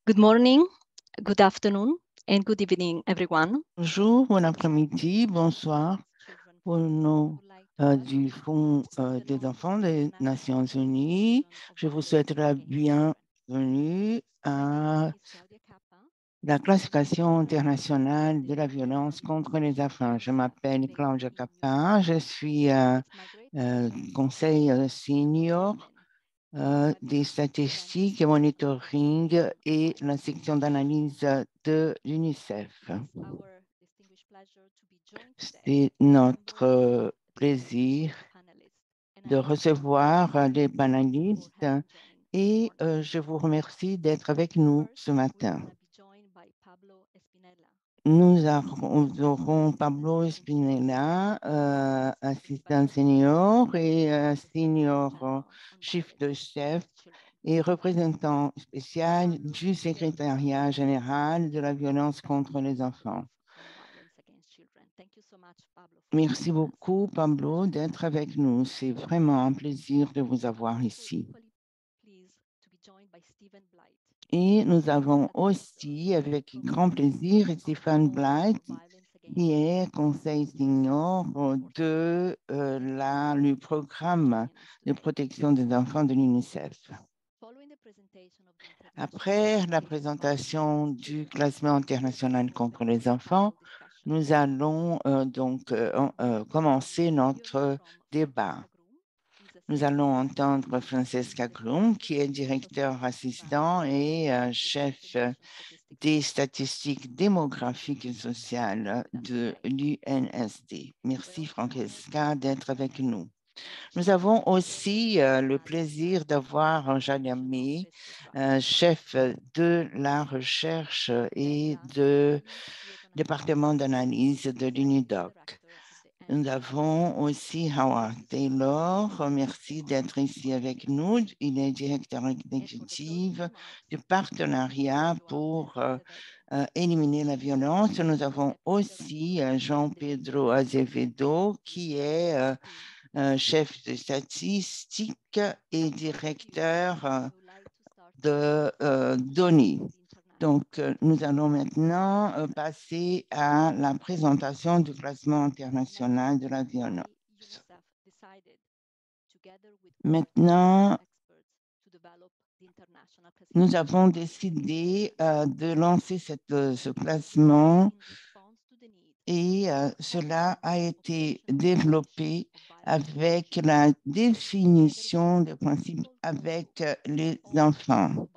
Good morning, good afternoon, and good evening, everyone. Bonjour, bon après-midi, bonsoir. Au nom du Fonds des enfants des Nations Unies, je vous souhaite la bienvenue à la classification internationale de la violence contre les enfants. Je m'appelle Claudia Capin, je suis conseil senior des statistiques et monitoring et la section d'analyse de l'UNICEF. C'est notre plaisir de recevoir les panélistes et je vous remercie d'être avec nous ce matin. Nous aurons Pablo Espinella, assistant senior et senior chief de chef et représentant spécial du secrétariat général de la violence contre les enfants. Merci beaucoup, Pablo, d'être avec nous. C'est vraiment un plaisir de vous avoir ici. Et nous avons aussi, avec grand plaisir, Stéphane Blight, qui est conseil senior du programme de protection des enfants de l'UNICEF. Après la présentation du classement international contre les enfants, nous allons commencer notre débat. Nous allons entendre Francesca Krum, qui est directeur assistant et chef des statistiques démographiques et sociales de l'UNSD. Merci Francesca d'être avec nous. Nous avons aussi le plaisir d'avoir Jean Yamé, chef de la recherche et du département d'analyse de l'UNIDOC. Nous avons aussi Howard Taylor. Merci d'être ici avec nous. Il est directeur exécutif du partenariat pour éliminer la violence. Nous avons aussi Jean Pedro Azevedo, qui est chef de statistique et directeur de données. Donc, nous allons maintenant passer à la présentation du classement international de la violence. Maintenant, nous avons décidé de lancer ce classement et cela a été développé avec la définition des principes avec les enfants.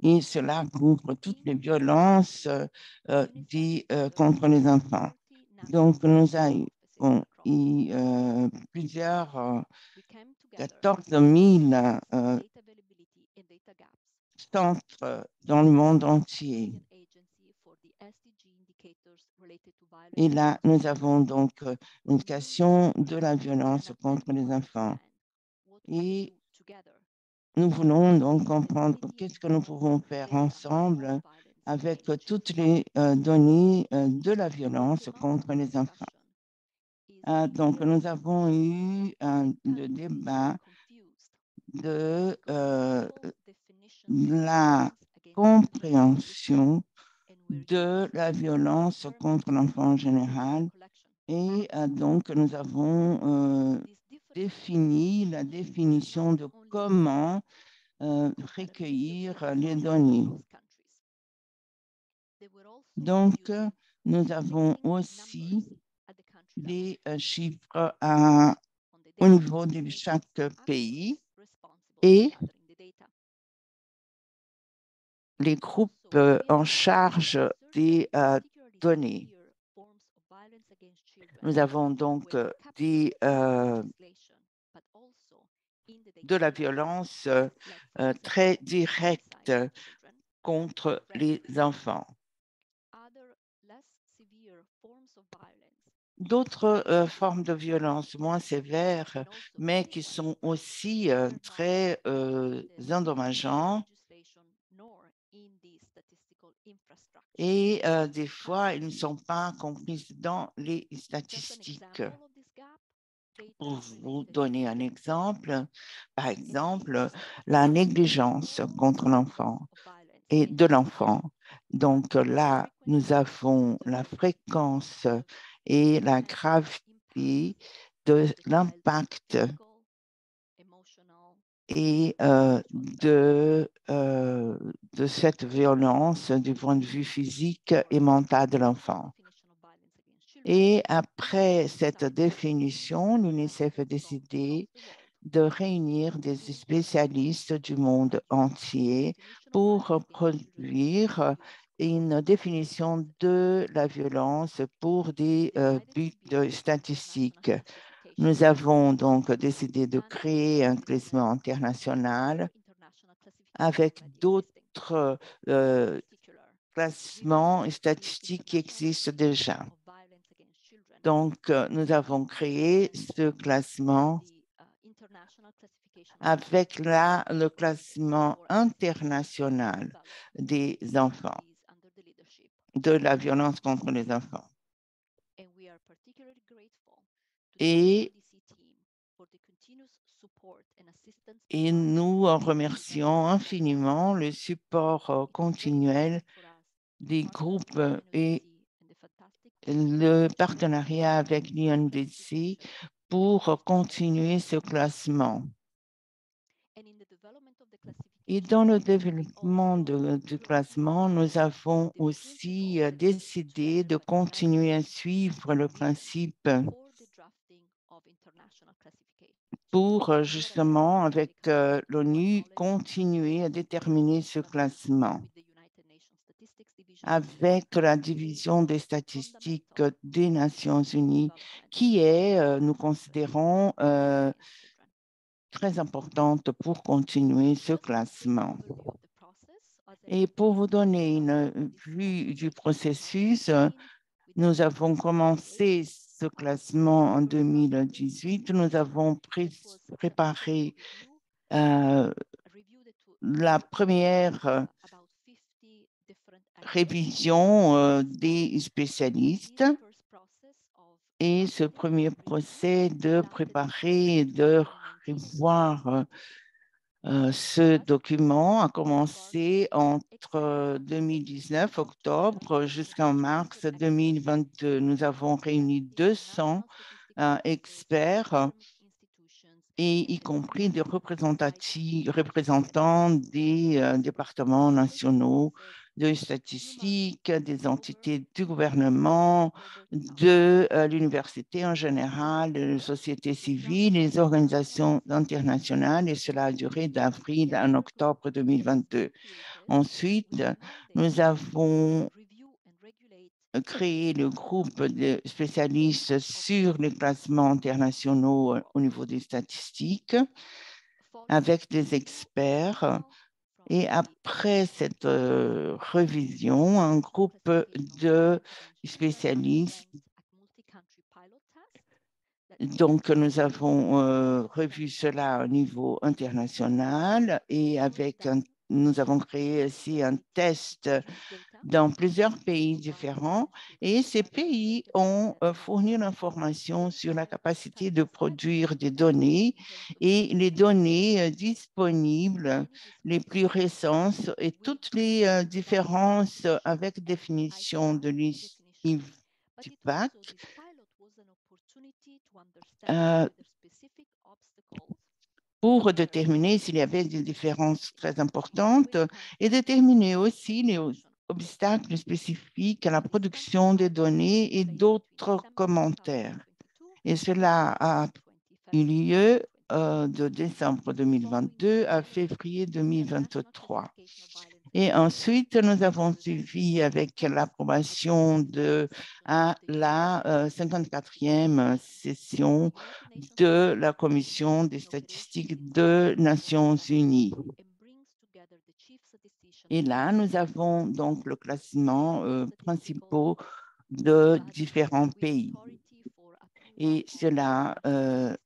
Et cela couvre toutes les violences contre les enfants. Donc, nous avons plusieurs 14 000 centres dans le monde entier. Et là, nous avons donc l'indication de la violence contre les enfants. Et nous voulons donc comprendre qu'est-ce que nous pouvons faire ensemble avec toutes les données de la violence contre les enfants. Donc, nous avons eu le débat de la compréhension de la violence contre l'enfant en général. Et donc, nous avons défini la définition de comment recueillir les données. Donc, nous avons aussi des chiffres au niveau de chaque pays et les groupes en charge des données. Nous avons donc de la violence très directe contre les enfants. D'autres formes de violence moins sévères, mais qui sont aussi très endommageantes. Et des fois, ils ne sont pas compris dans les statistiques. Pour vous donner un exemple, par exemple, la négligence contre l'enfant. et de l'enfant. Donc là, nous avons la fréquence et la gravité de l'impact et de cette violence du point de vue physique et mental de l'enfant. Et après cette définition, l'UNICEF a décidé de réunir des spécialistes du monde entier pour produire une définition de la violence pour des buts statistiques. Nous avons donc décidé de créer un classement international avec d'autres classements et statistiques qui existent déjà. Donc, nous avons créé ce classement avec le classement international des enfants, de la violence contre les enfants. Et nous remercions infiniment le support continuel des groupes et le partenariat avec l'UNDC pour continuer ce classement. Et dans le développement du classement, nous avons aussi décidé de continuer à suivre le principe pour justement, avec l'ONU, continuer à déterminer ce classement avec la division des statistiques des Nations Unies, qui est, nous considérons, très importante pour continuer ce classement. Et pour vous donner une vue du processus, nous avons commencé ce classement en 2018. Nous avons préparé la première révision des spécialistes et ce premier procès de préparer et de revoir ce document a commencé entre 2019, octobre, jusqu'en mars 2022. Nous avons réuni 200 experts et y compris des représentants des départements nationaux de statistiques, des entités du gouvernement, de l'université en général, de la société civile, les organisations internationales, et cela a duré d'avril à octobre 2022. Ensuite, nous avons créé le groupe de spécialistes sur les classements internationaux au niveau des statistiques avec des experts. Et après cette révision, un groupe de spécialistes, donc nous avons revu cela au niveau international et nous avons créé aussi un test dans plusieurs pays différents et ces pays ont fourni l'information sur la capacité de produire des données et les données disponibles, les plus récentes et toutes les différences avec définition de l'IFPAC pour déterminer s'il y avait des différences très importantes et déterminer aussi les obstacles spécifiques à la production des données et d'autres commentaires. Et cela a eu lieu de décembre 2022 à février 2023. Et ensuite, nous avons suivi avec l'approbation à la 54e session de la Commission des statistiques des Nations Unies. Et là, nous avons donc le classement principal de différents pays. Et cela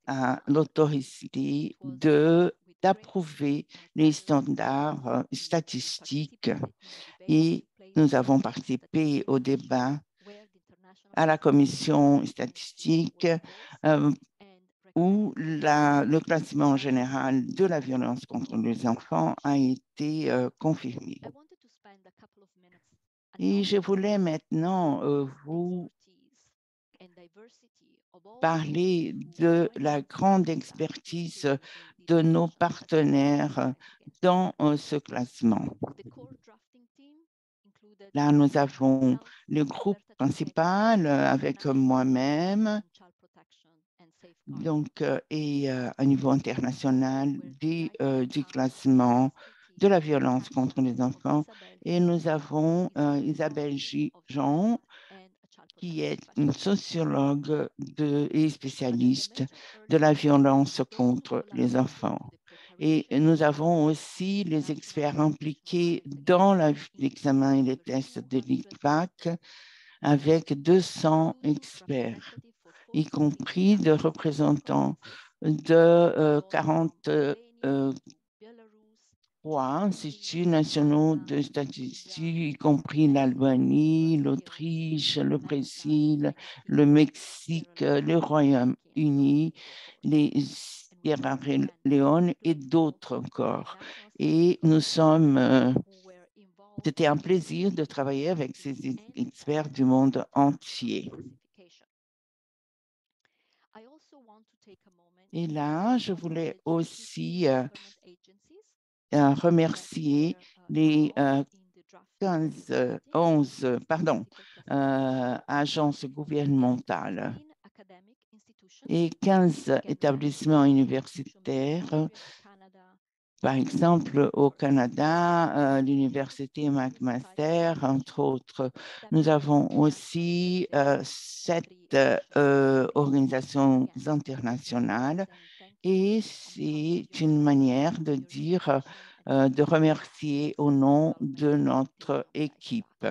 a l'autorité d'approuver les standards statistiques. Et nous avons participé au débat à la commission statistique où le classement général de la violence contre les enfants a été confirmé. Et je voulais maintenant vous parler de la grande expertise de nos partenaires dans ce classement. Là, nous avons le groupe principal avec moi-même, donc, et à niveau international du classement de la violence contre les enfants. Et nous avons Isabelle Jean, qui est une sociologue et spécialiste de la violence contre les enfants. Et nous avons aussi les experts impliqués dans l'examen et les tests de l'ICVAC avec 200 experts, y compris de représentants de 43 instituts nationaux de statistiques, y compris l'Albanie, l'Autriche, le Brésil, le Mexique, le Royaume-Uni, les Sierra Leone et d'autres encore. Et c'était un plaisir de travailler avec ces experts du monde entier. Et là, je voulais aussi remercier les 11 agences gouvernementales et 15 établissements universitaires. Par exemple, au Canada, l'université McMaster, entre autres. Nous avons aussi 7 organisations internationales et c'est une manière de dire, de remercier au nom de notre équipe.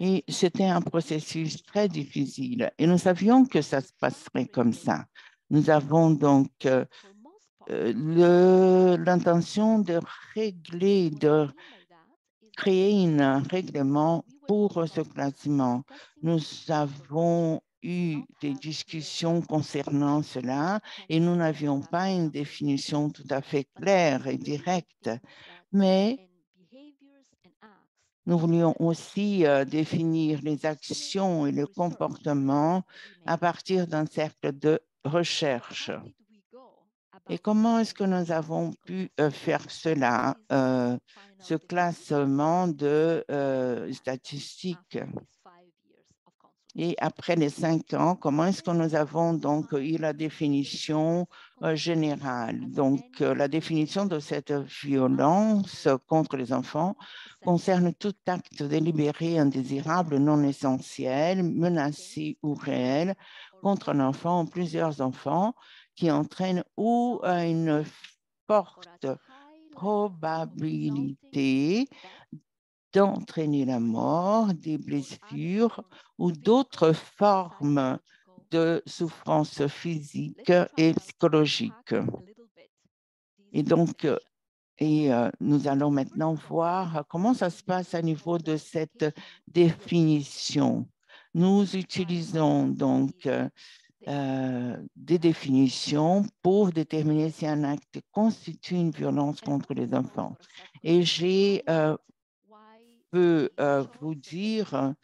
Et c'était un processus très difficile et nous savions que ça se passerait comme ça. Nous avons donc l'intention de régler, de créer un règlement pour ce classement. Nous avons eu des discussions concernant cela et nous n'avions pas une définition tout à fait claire et directe, mais nous voulions aussi définir les actions et le comportement à partir d'un cercle de recherche. Et comment est-ce que nous avons pu faire cela, ce classement de statistiques? Et après les 5 ans, comment est-ce que nous avons donc eu la définition générale? Donc, la définition de cette violence contre les enfants concerne tout acte délibéré, indésirable, non essentiel, menacé ou réel contre un enfant ou plusieurs enfants qui entraîne ou une forte probabilité d'entraîner la mort, des blessures ou d'autres formes de souffrance physique et psychologique. Et donc, nous allons maintenant voir comment ça se passe à niveau de cette définition. Nous utilisons donc des définitions pour déterminer si un acte constitue une violence contre les enfants. Et j'ai peux vous dire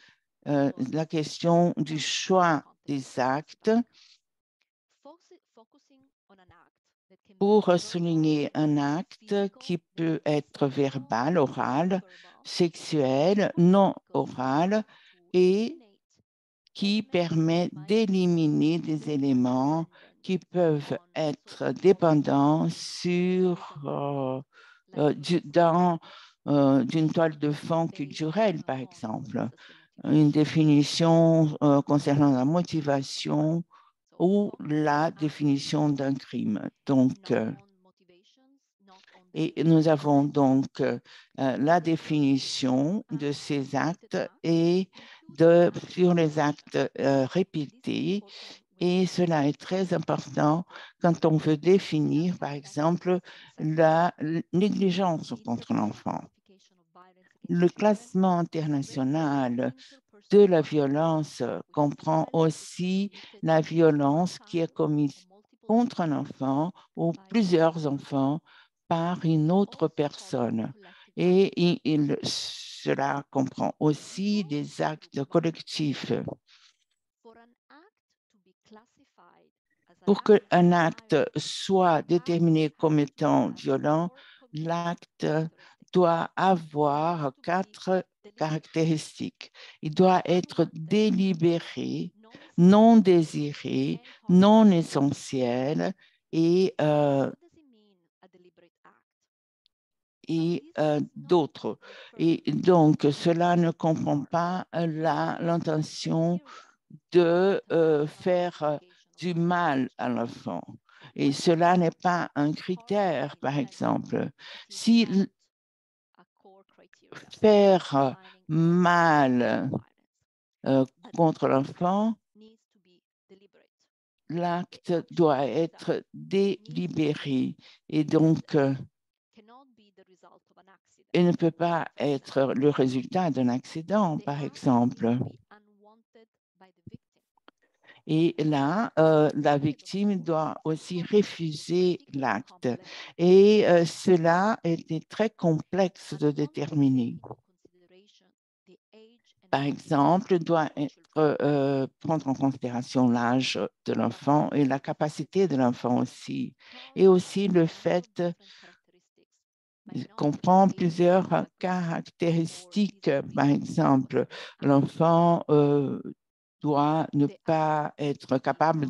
la question du choix des actes pour souligner un acte qui peut être verbal, oral, sexuel, non oral et qui permet d'éliminer des éléments qui peuvent être dépendants d'une toile de fond culturelle, par exemple. Une définition concernant la motivation ou la définition d'un crime. Donc, et nous avons donc la définition de ces actes et sur les actes répétés. Et cela est très important quand on veut définir, par exemple, la négligence contre l'enfant. Le classement international de la violence comprend aussi la violence qui est commise contre un enfant ou plusieurs enfants par une autre personne. Et cela comprend aussi des actes collectifs. Pour qu'un acte soit déterminé comme étant violent, l'acte doit avoir 4 caractéristiques. Il doit être délibéré, non désiré, non essentiel et d'autres. Et donc, cela ne comprend pas l'intention de faire du mal à l'enfant. Et cela n'est pas un critère, par exemple. Si faire mal contre l'enfant, l'acte doit être délibéré et donc il ne peut pas être le résultat d'un accident, par exemple. Et là, la victime doit aussi refuser l'acte. Et cela était très complexe de déterminer. Par exemple, doit prendre en considération l'âge de l'enfant et la capacité de l'enfant aussi. Et aussi le fait comprend plusieurs caractéristiques. Par exemple, l'enfant doit ne pas être capable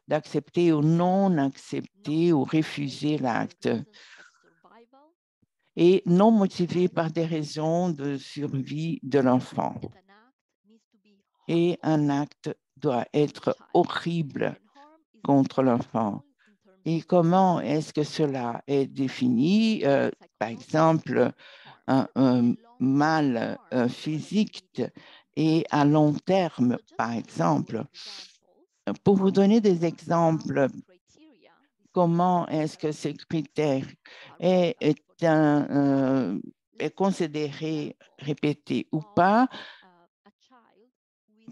d'accepter ou non accepter ou refuser l'acte et non motivé par des raisons de survie de l'enfant. Et un acte doit être horrible contre l'enfant. Et comment est-ce que cela est défini? Par exemple, un mal physique et à long terme, par exemple. Pour vous donner des exemples, comment est-ce que ces critères est considéré répété ou pas?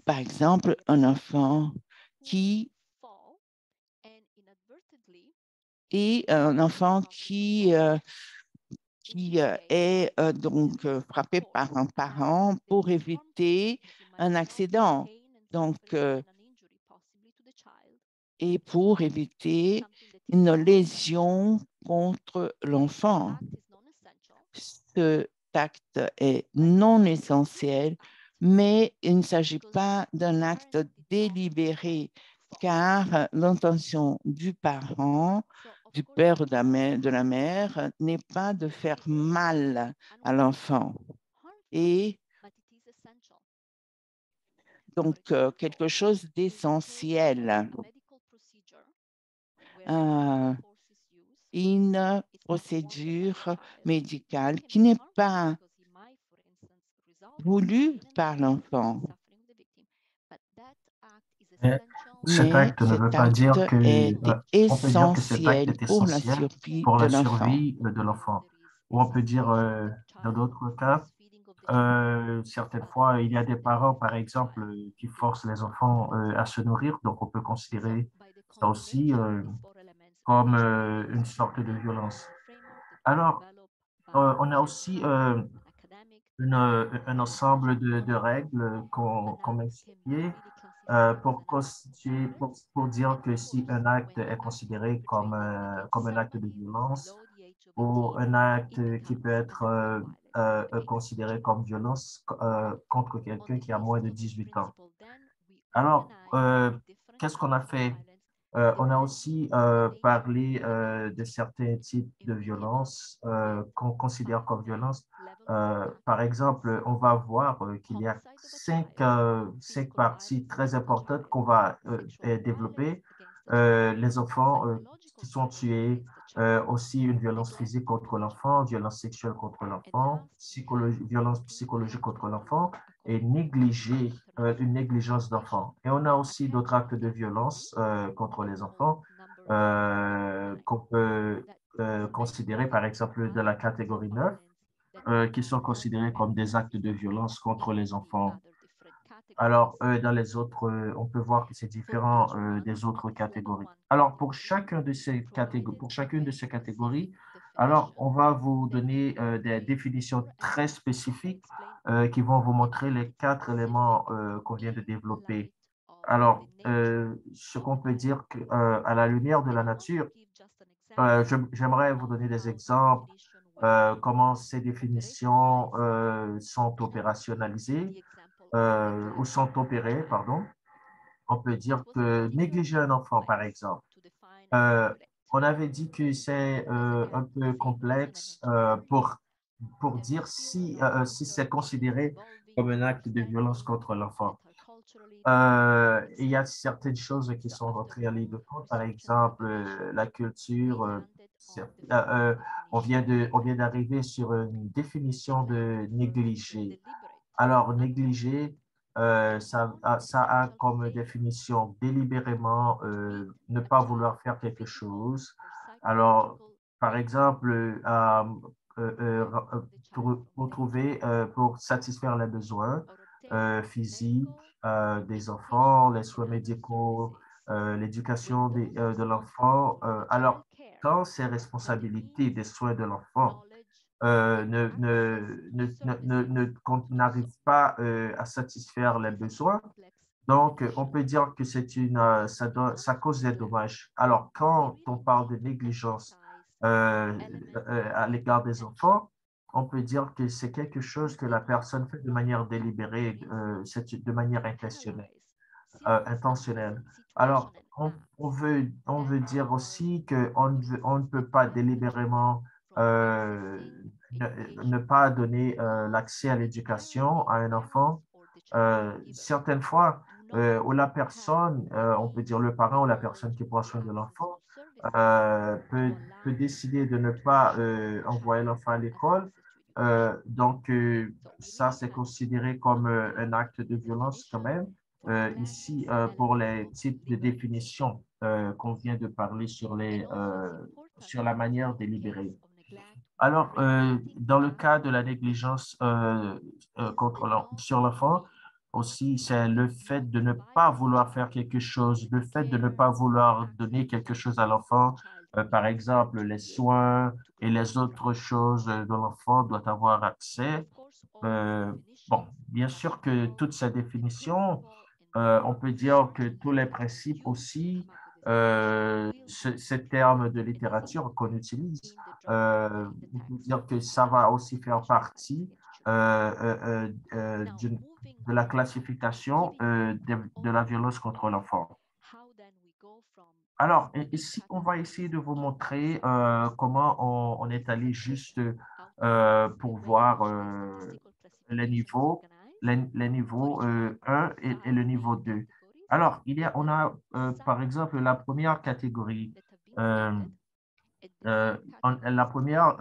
Par exemple, un enfant qui est donc frappé par un parent pour éviter un accident. Donc, et pour éviter une lésion contre l'enfant. Cet acte est non essentiel, mais il ne s'agit pas d'un acte délibéré, car l'intention du parent, du père ou de la mère, n'est pas de faire mal à l'enfant. Et donc, quelque chose d'essentiel. Une procédure médicale qui n'est pas voulue par l'enfant. Cet Mais acte ne veut cet pas dire acte que, est on peut dire que cet acte essentiel est pour la essentiel survie pour de la l'enfant. survie de l'enfant. Ou on peut dire, dans d'autres cas, certaines fois, il y a des parents, par exemple, qui forcent les enfants à se nourrir, donc on peut considérer ça aussi comme une sorte de violence. Alors, on a aussi un ensemble de règles qu'on met sur pied pour dire que si un acte est considéré comme un acte de violence ou un acte qui peut être considéré comme violence contre quelqu'un qui a moins de 18 ans. Alors, qu'est-ce qu'on a fait? On a aussi parlé de certains types de violences qu'on considère comme violence. Par exemple, on va voir qu'il y a cinq parties très importantes qu'on va développer. Les enfants qui sont tués, aussi une violence physique contre l'enfant, violence sexuelle contre l'enfant, violence psychologique contre l'enfant et une négligence d'enfant. Et on a aussi d'autres actes de violence contre les enfants qu'on peut considérer, par exemple, de la catégorie 9, qui sont considérés comme des actes de violence contre les enfants. Alors, dans les autres, on peut voir que c'est différent des autres catégories. Alors, pour chacune de ces catégories, Alors, on va vous donner des définitions très spécifiques qui vont vous montrer les 4 éléments qu'on vient de développer. Alors, ce qu'on peut dire à la lumière de la nature, j'aimerais vous donner des exemples, comment ces définitions sont opérationnalisées ou sont opérées, pardon. On peut dire que négliger un enfant, par exemple. Euh, on avait dit que c'est un peu complexe pour dire si c'est considéré comme un acte de violence contre l'enfant. Il y a certaines choses qui sont rentrées en ligne de compte, par exemple la culture. On vient d'arriver sur une définition de négliger. Alors, négliger, ça a comme définition délibérément ne pas vouloir faire quelque chose. Alors, par exemple, pour trouver, pour satisfaire les besoins physiques des enfants, les soins médicaux, l'éducation de l'enfant. Alors, quand ces responsabilités des soins de l'enfant n'arrive pas à satisfaire les besoins. Donc, on peut dire que ça cause des dommages. Alors, quand on parle de négligence à l'égard des enfants, on peut dire que c'est quelque chose que la personne fait de manière délibérée, de manière intentionnelle. Alors, on veut dire aussi qu'on ne peut pas délibérément euh, ne pas donner l'accès à l'éducation à un enfant. Certaines fois, où la personne, on peut dire le parent ou la personne qui prend soin de l'enfant, peut décider de ne pas envoyer l'enfant à l'école. Donc, ça, c'est considéré comme un acte de violence quand même. Ici, pour les types de définitions qu'on vient de parler sur la manière délibérée. Alors, dans le cas de la négligence sur l'enfant, aussi, c'est le fait de ne pas vouloir faire quelque chose, le fait de ne pas vouloir donner quelque chose à l'enfant, par exemple, les soins et les autres choses dont l'enfant doit avoir accès. Euh, bon, bien sûr que toutes ces définitions, on peut dire que tous les principes aussi, ces termes de littérature qu'on utilise, on peut dire que ça va aussi faire partie de la classification de la violence contre l'enfant. Alors, ici, on va essayer de vous montrer comment on est allé juste pour voir les niveaux, les niveaux 1 et le niveau 2. Alors, on a par exemple la première catégorie. Euh, la première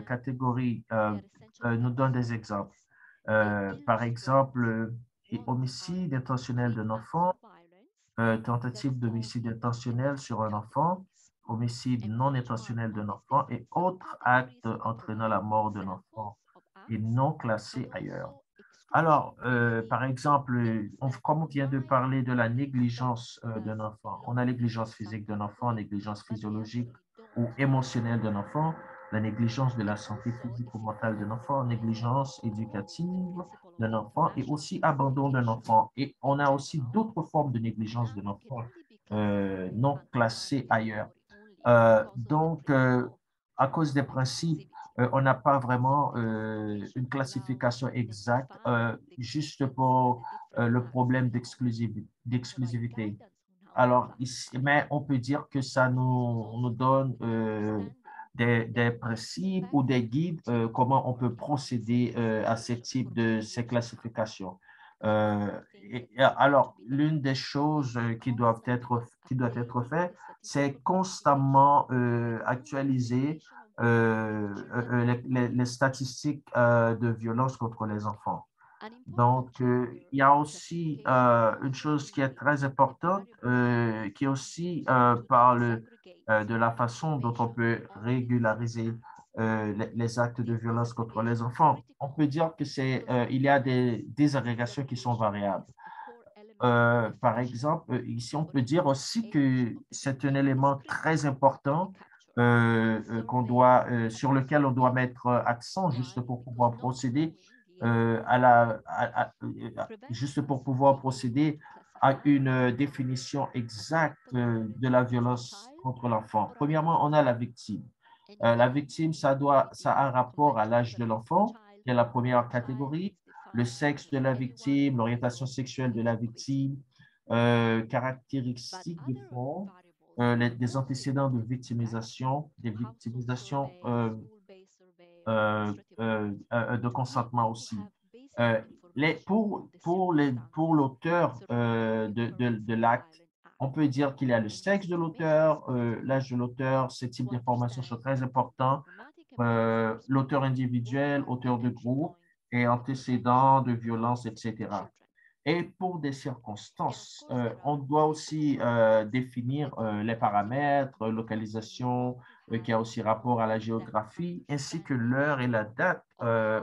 catégorie nous donne des exemples. Par exemple, homicide intentionnel d'un enfant, tentative d'homicide intentionnel sur un enfant, homicide non intentionnel d'un enfant et autres actes entraînant la mort d'un enfant et non classés ailleurs. Alors, par exemple, comme on vient de parler de la négligence d'un enfant, on a négligence physique d'un enfant, négligence physiologique ou émotionnelle d'un enfant, la négligence de la santé physique ou mentale d'un enfant, négligence éducative d'un enfant et aussi abandon d'un enfant. Et on a aussi d'autres formes de négligence d'un enfant non classées ailleurs. Donc, à cause des principes, on n'a pas vraiment une classification exacte, juste pour le problème d'exclusivité. Alors, ici, mais on peut dire que ça nous donne des principes ou des guides comment on peut procéder à ce type de ces classifications. Alors, l'une des choses qui doit être faite, c'est constamment actualiser les statistiques de violence contre les enfants. Donc, il y a aussi une chose qui est très importante, qui aussi parle de la façon dont on peut régulariser les actes de violence contre les enfants. On peut dire que il y a des désagrégations qui sont variables. Par exemple, ici, on peut dire aussi que c'est un élément très important sur lequel on doit mettre accent juste pour pouvoir procéder juste pour pouvoir procéder à une définition exacte de la violence contre l'enfant. Premièrement, on a la victime. La victime, ça a un rapport à l'âge de l'enfant, qui est la première catégorie, le sexe de la victime, l'orientation sexuelle de la victime, caractéristiques de fond, des antécédents de victimisation, des victimisations de consentement aussi. Pour l'auteur de l'acte, on peut dire qu'il y a le sexe de l'auteur, l'âge de l'auteur, ces types d'informations sont très importants. L'auteur individuel, auteur de groupe et antécédents de violence, etc. Et pour des circonstances, on doit aussi définir les paramètres, localisation, qui a aussi rapport à la géographie, ainsi que l'heure et la date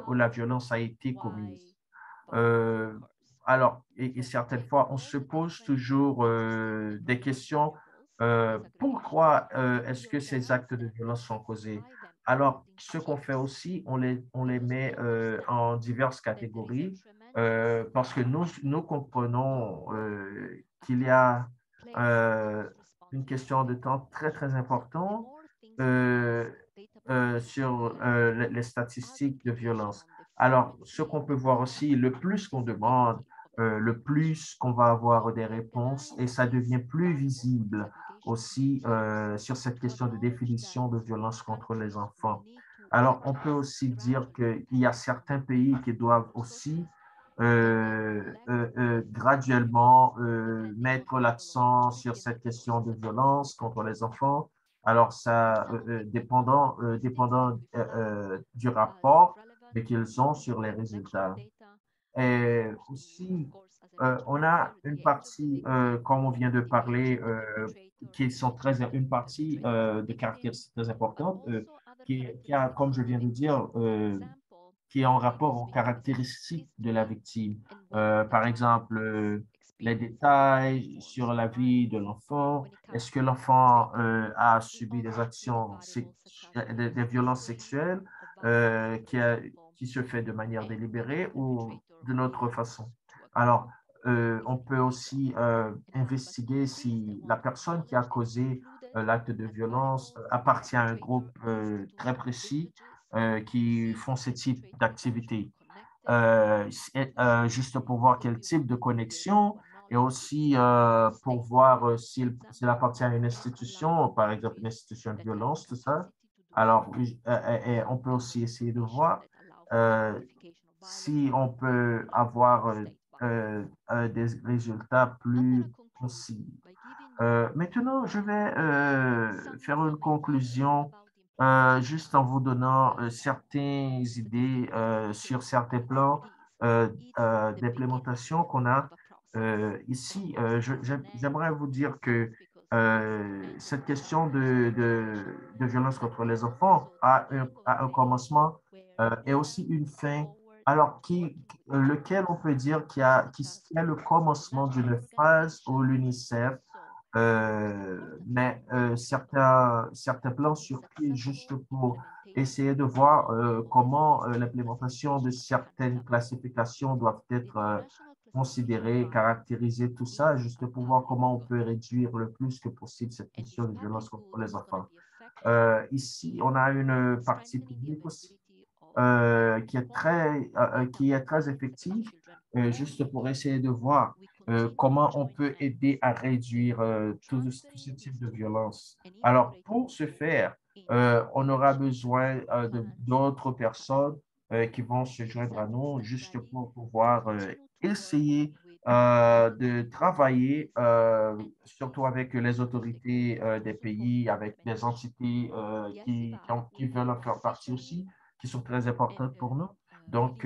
où la violence a été commise. Euh, alors, et certaines fois, on se pose toujours des questions. Pourquoi est-ce que ces actes de violence sont causés? Alors, ce qu'on fait aussi, on les met en diverses catégories parce que nous comprenons qu'il y a une question de temps très, très importante sur les statistiques de violence. Alors, ce qu'on peut voir aussi, le plus qu'on demande, le plus qu'on va avoir des réponses et ça devient plus visible aussi sur cette question de définition de violence contre les enfants. Alors, on peut aussi dire qu'il y a certains pays qui doivent aussi graduellement mettre l'accent sur cette question de violence contre les enfants. Alors, ça, dépendant du rapport qu'ils ont sur les résultats. Et aussi, on a une partie, comme on vient de parler, une partie de caractéristiques très importantes qui a, comme je viens de dire, qui est en rapport aux caractéristiques de la victime. Par exemple, les détails sur la vie de l'enfant. Est-ce que l'enfant a subi des actions, des violences sexuelles qui se fait de manière délibérée ou d'une autre façon? Alors, on peut aussi investiguer si la personne qui a causé l'acte de violence appartient à un groupe très précis qui font ce type d'activité. Juste pour voir quel type de connexion et aussi pour voir s'il appartient à une institution, par exemple une institution de violence, tout ça. Alors, on peut aussi essayer de voir si on peut avoir des résultats plus précis. Maintenant, je vais faire une conclusion juste en vous donnant certaines idées sur certains plans d'implémentation qu'on a ici. J'aimerais vous dire que cette question de violence contre les enfants a un commencement et aussi une fin. Alors, lequel on peut dire qui est le commencement d'une phase où l'UNICEF mais certains plans sur pied juste pour essayer de voir comment l'implémentation de certaines classifications doivent être considérées, caractérisées, tout ça, juste pour voir comment on peut réduire le plus que possible cette question de violence contre les enfants. Ici, on a une partie publique aussi qui est très effective, juste pour essayer de voir comment on peut aider à réduire tout ce type de violence. Alors, pour ce faire, on aura besoin d'autres personnes qui vont se joindre à nous juste pour pouvoir essayer de travailler, surtout avec les autorités des pays, avec des entités qui veulent en faire partie aussi, qui sont très importantes pour nous. Donc,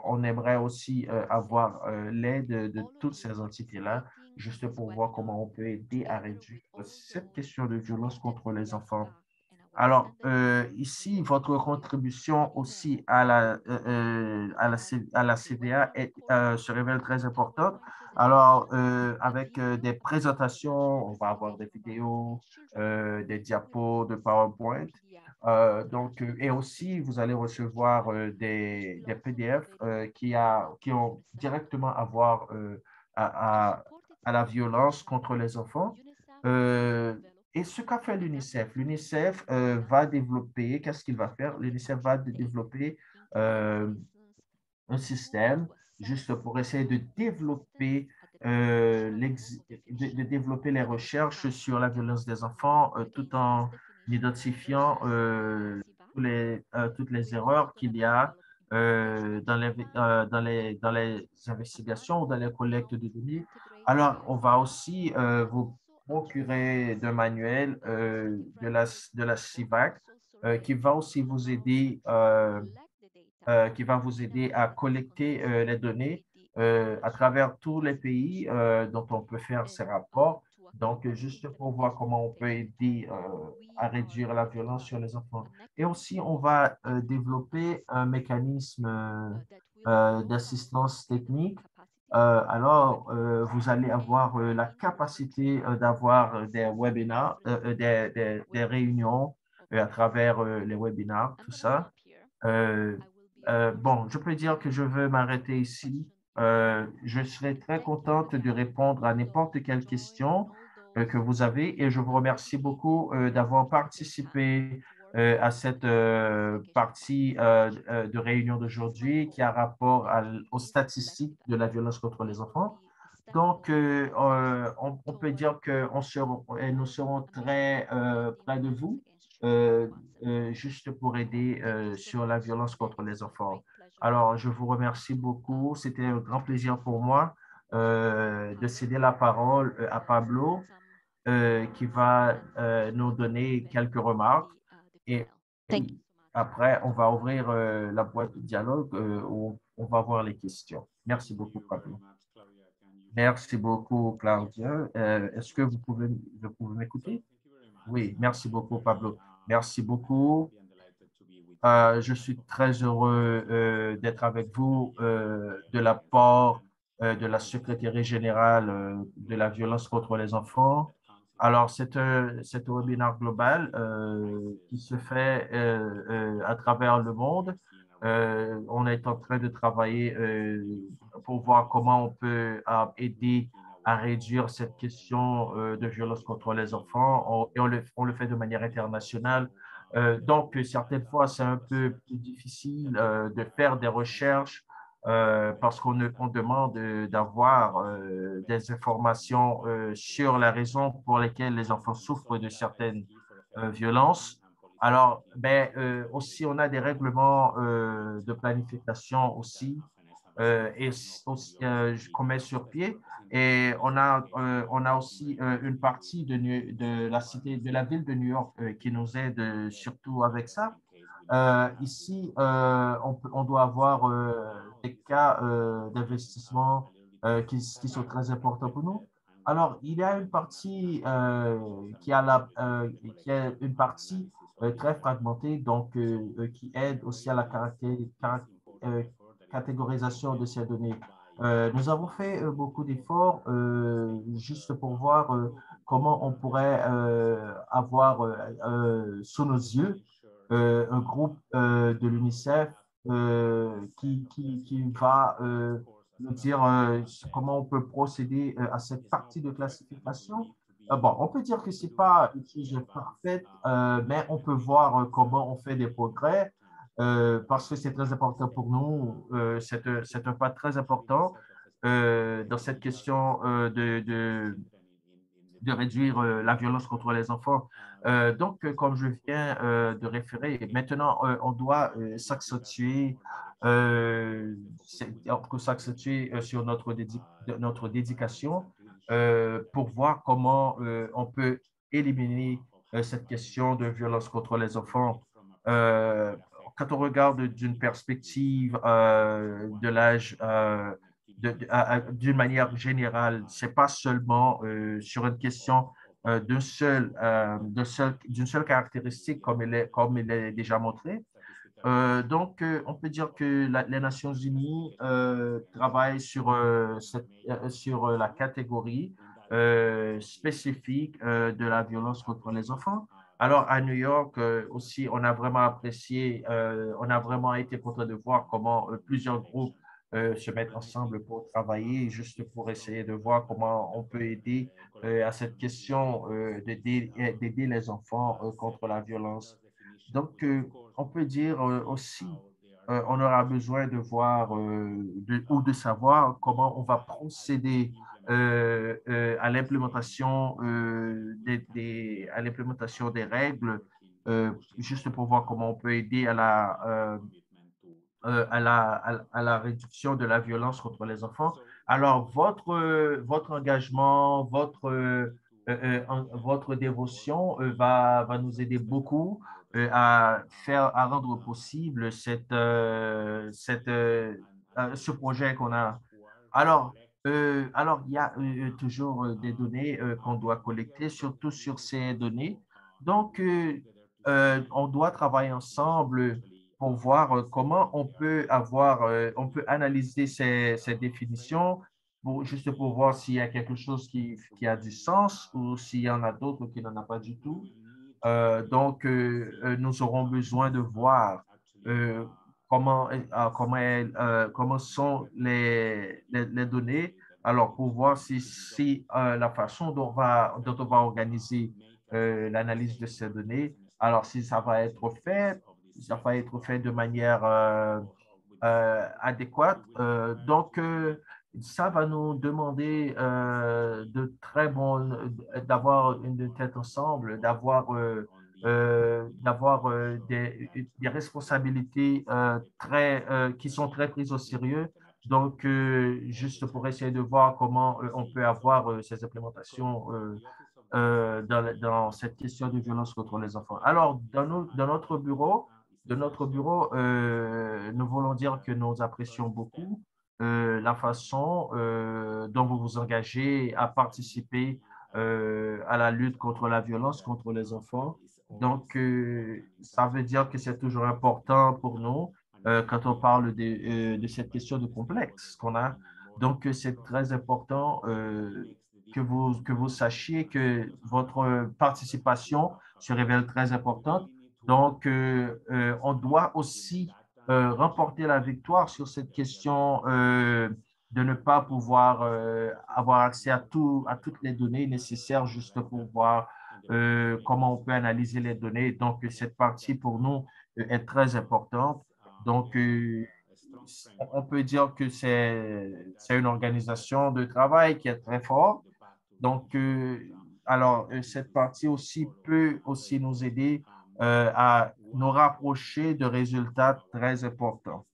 on aimerait aussi avoir l'aide de toutes ces entités-là, juste pour voir comment on peut aider à réduire cette question de violence contre les enfants. Alors, ici, votre contribution aussi à la CVA se révèle très importante. Alors, avec des présentations, on va avoir des vidéos, des diapos de PowerPoint. Et aussi, vous allez recevoir des PDF qui ont directement à voir à la violence contre les enfants. Euh, et ce qu'a fait l'UNICEF va développer, qu'est-ce qu'il va faire? L'UNICEF va développer un système juste pour essayer de développer, de développer les recherches sur la violence des enfants tout en identifiant toutes les erreurs qu'il y a dans les investigations ou dans les collectes de données. Alors, on va aussi vous procurer d'un manuel de la CIVAC qui va aussi vous aider qui va vous aider à collecter les données à travers tous les pays dont on peut faire ces rapports. Donc, juste pour voir comment on peut aider à réduire la violence sur les enfants. Et aussi, on va développer un mécanisme d'assistance technique. Vous allez avoir la capacité d'avoir des webinars, des réunions à travers les webinars, tout ça. Bon, je peux dire que je veux m'arrêter ici. Je serai très contente de répondre à n'importe quelle question que vous avez et je vous remercie beaucoup d'avoir participé à cette partie de réunion d'aujourd'hui qui a rapport aux statistiques de la violence contre les enfants. Donc, on peut dire que nous serons très près de vous, juste pour aider sur la violence contre les enfants. Alors, je vous remercie beaucoup. C'était un grand plaisir pour moi de céder la parole à Pablo, qui va nous donner quelques remarques. Et Thank après, on va ouvrir la boîte de dialogue où on va voir les questions. Merci beaucoup, Pablo. Merci beaucoup, Claudia. Est-ce que vous pouvez m'écouter? Oui, merci beaucoup, Pablo. Merci beaucoup. Je suis très heureux d'être avec vous de la part de la secrétaire générale de la violence contre les enfants. Alors, c'est un webinaire global qui se fait à travers le monde. On est en train de travailler pour voir comment on peut aider à réduire cette question de violence contre les enfants. Et on le fait de manière internationale. Donc, certaines fois, c'est un peu plus difficile de faire des recherches parce on demande d'avoir des informations sur la raison pour laquelle les enfants souffrent de certaines violences. Alors, aussi, on a des règlements de planification aussi qu'on met sur pied. Et on a aussi une partie de la cité, de la ville de New York qui nous aide surtout avec ça. Ici, on doit avoir des cas d'investissement qui sont très importants pour nous. Alors, il y a une partie qui est une partie très fragmentée, donc qui aide aussi à la catégorisation de ces données. Nous avons fait beaucoup d'efforts juste pour voir comment on pourrait avoir sous nos yeux un groupe de l'UNICEF qui va nous dire comment on peut procéder à cette partie de classification. Bon, on peut dire que ce n'est pas une chose parfaite, mais on peut voir comment on fait des progrès parce que c'est très important pour nous. C'est un pas très important dans cette question de réduire la violence contre les enfants. Donc, comme je viens de référer, maintenant, on doit s'accentuer sur notre dédication pour voir comment on peut éliminer cette question de violence contre les enfants. Quand on regarde d'une perspective de l'âge d'une manière générale, c'est pas seulement sur une question d'une seule caractéristique comme il est déjà montré. Donc, on peut dire que les Nations Unies travaillent sur la catégorie spécifique de la violence contre les enfants. Alors, à New York aussi, on a vraiment apprécié, on a vraiment été content de voir comment plusieurs groupes se mettent ensemble pour travailler, juste pour essayer de voir comment on peut aider à cette question d'aider les enfants contre la violence. Donc, on peut dire aussi, on aura besoin de voir ou de savoir comment on va procéder à l'implémentation à l'implémentation des règles, juste pour voir comment on peut aider à la réduction de la violence contre les enfants. Alors, votre engagement, votre dévotion va nous aider beaucoup à rendre possible ce projet qu'on a. Alors, il y a toujours des données qu'on doit collecter, surtout sur ces données. Donc, on doit travailler ensemble pour voir comment on peut analyser ces définitions juste pour voir s'il y a quelque chose qui a du sens ou s'il y en a d'autres qui n'en a pas du tout. Donc, nous aurons besoin de voir comment sont les données. Alors, pour voir si la façon dont on va organiser l'analyse de ces données, alors si ça va être fait de manière adéquate. Donc, ça va nous demander d'avoir une tête ensemble, d'avoir des responsabilités qui sont très prises au sérieux. Donc, juste pour essayer de voir comment on peut avoir ces implémentations dans cette question de violence contre les enfants. Alors, dans notre bureau, nous voulons dire que nous apprécions beaucoup la façon dont vous vous engagez à participer à la lutte contre la violence contre les enfants. Donc, ça veut dire que c'est toujours important pour nous quand on parle de cette question de complexe qu'on a. Donc, c'est très important que vous sachiez que votre participation se révèle très importante. Donc, on doit aussi remporter la victoire sur cette question de ne pas pouvoir avoir accès à toutes les données nécessaires juste pour voir comment on peut analyser les données. Donc, cette partie pour nous est très importante. Donc, on peut dire que c'est une organisation de travail qui est très forte. Donc, cette partie aussi peut aussi nous aider à nous rapprocher de résultats très importants.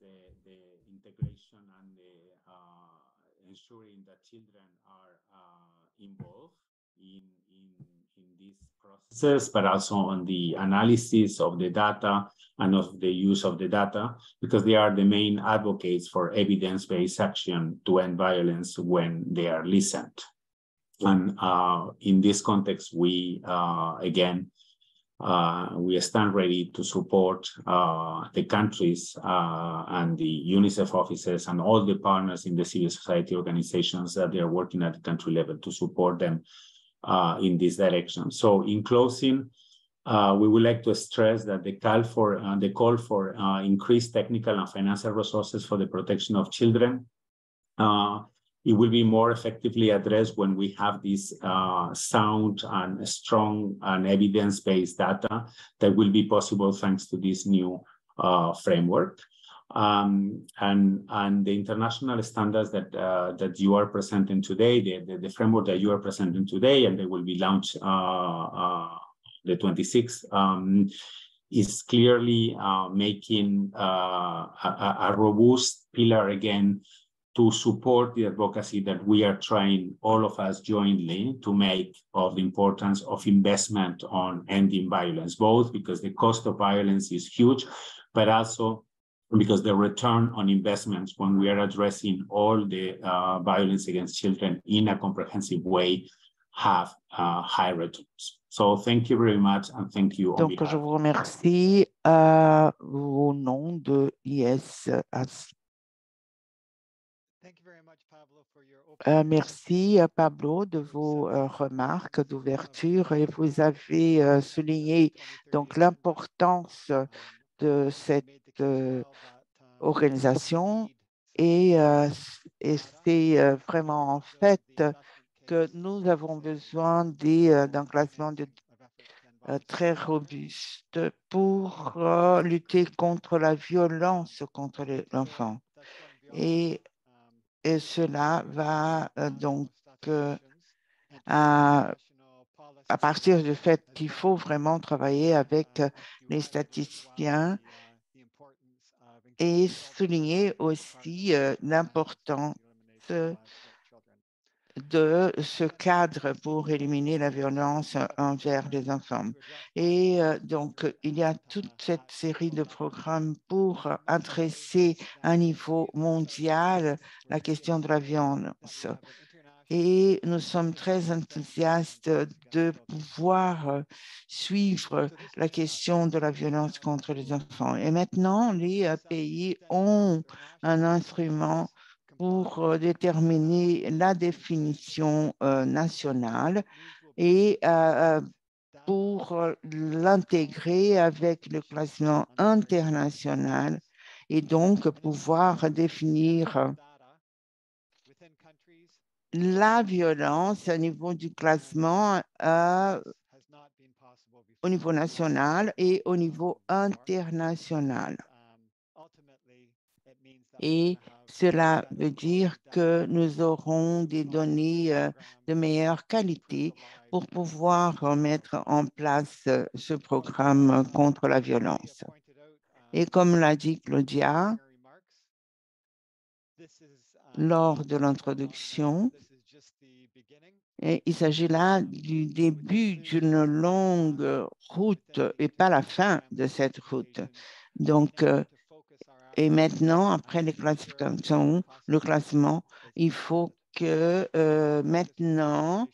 But also on the analysis of the data and of the use of the data, because they are the main advocates for evidence-based action to end violence when they are listened. And in this context, we stand ready to support the countries and the UNICEF offices and all the partners in the civil society organizations that they are working at the country level to support them in this direction. So in closing, we would like to stress that the call for increased technical and financial resources for the protection of children, it will be more effectively addressed when we have this sound and strong and evidence-based data that will be possible thanks to this new framework. And the international standards that you are presenting today, the framework that you are presenting today, and they will be launched the 26th, is clearly making a robust pillar again to support the advocacy that we are trying, all of us jointly, to make of the importance of investment on ending violence, both because the cost of violence is huge, but also because the return on investments when we are addressing all the violence against children in a comprehensive way have high returns. So thank you very much, and thank you on Donc, behalf. je vous remercie au nom de ISAC. Merci, Pablo, de vos remarques d'ouverture, et vous avez souligné donc l'importance de cette organisation, et c'est vraiment en fait que nous avons besoin d'un classement très robuste pour lutter contre la violence contre l'enfant. Et cela va donc à partir du fait qu'il faut vraiment travailler avec les statisticiens et souligner aussi l'importance de ce cadre pour éliminer la violence envers les enfants. Et donc, il y a toute cette série de programmes pour adresser à un niveau mondial la question de la violence. Et nous sommes très enthousiastes de pouvoir suivre la question de la violence contre les enfants. Et maintenant, les pays ont un instrument pour déterminer la définition nationale et pour l'intégrer avec le classement international, et donc pouvoir définir la violence au niveau du classement au niveau national et au niveau international. Et cela veut dire que nous aurons des données de meilleure qualité pour pouvoir mettre en place ce programme contre la violence. Et comme l'a dit Claudia lors de l'introduction, il s'agit là du début d'une longue route et pas la fin de cette route. Donc, et maintenant, après les classifications, le classement, il faut que maintenant,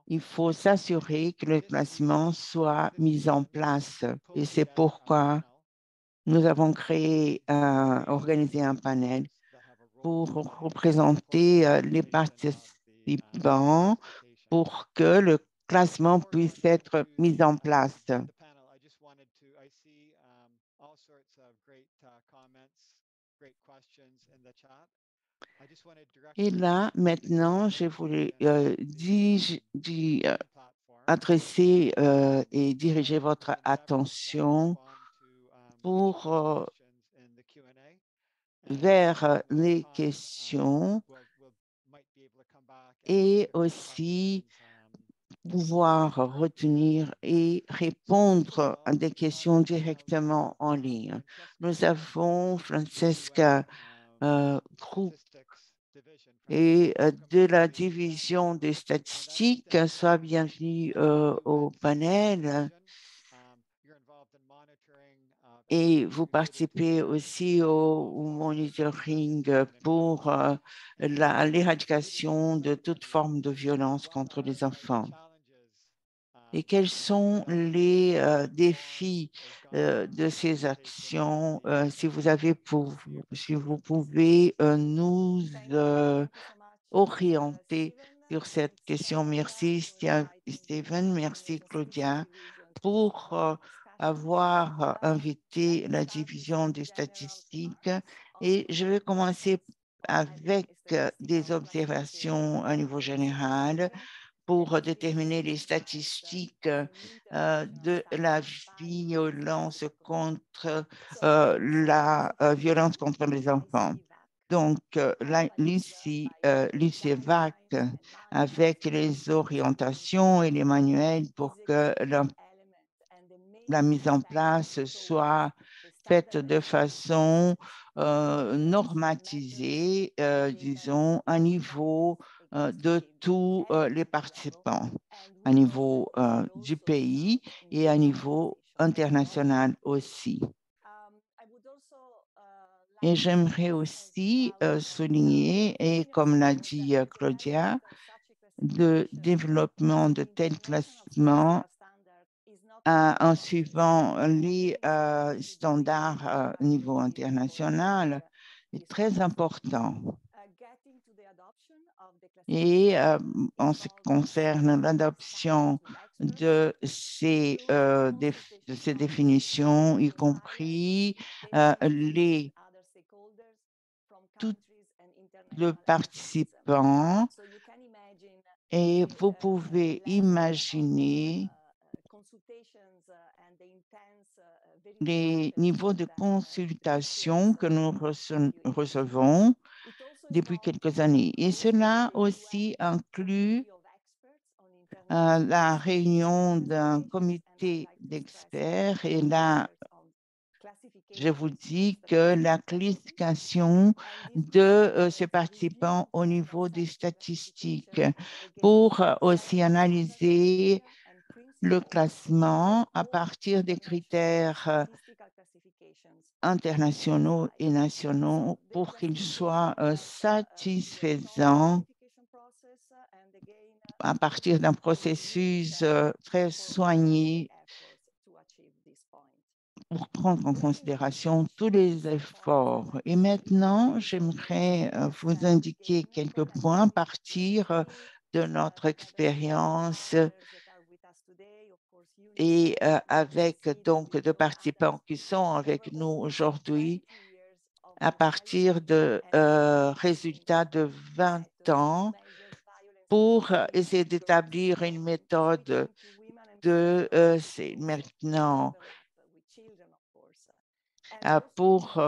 il faut s'assurer que le classement soit mis en place. Et c'est pourquoi nous avons organisé un panel pour représenter les participants pour que le classement puisse être mis en place. Et là, maintenant, je voulais adresser et diriger votre attention vers les questions et aussi pouvoir retenir et répondre à des questions directement en ligne. Nous avons Francesca Group et de la division des statistiques. Sois bienvenue au panel. Et vous participez aussi au monitoring pour l'éradication de toute forme de violence contre les enfants. Et quels sont les défis de ces actions? Si vous pouvez nous orienter sur cette question. Merci Steven, merci Claudia pour avoir invité la division des statistiques. Et je vais commencer avec des observations à niveau général pour déterminer les statistiques de la violence contre la violence contre les enfants. Donc, l'ICEVAC, avec les orientations et les manuels pour que la mise en place soit faite de façon normatisée, disons, à niveau de tous les participants, à niveau du pays et à niveau international aussi. Et j'aimerais aussi souligner, et comme l'a dit Claudia, de développement de tels classements en suivant les standards au niveau international est très important. Et en ce qui concerne l'adoption de ces définitions, y compris tous les participants, et vous pouvez imaginer les niveaux de consultation que nous recevons depuis quelques années. Et cela aussi inclut la réunion d'un comité d'experts. Et là, je vous dis que la classification de ces participants au niveau des statistiques pour aussi analyser le classement à partir des critères internationaux et nationaux pour qu'ils soient satisfaisants à partir d'un processus très soigné pour prendre en considération tous les efforts. Et maintenant, j'aimerais vous indiquer quelques points à partir de notre expérience et avec donc de participants qui sont avec nous aujourd'hui à partir de résultats de 20 ans pour essayer d'établir une méthode de maintenant pour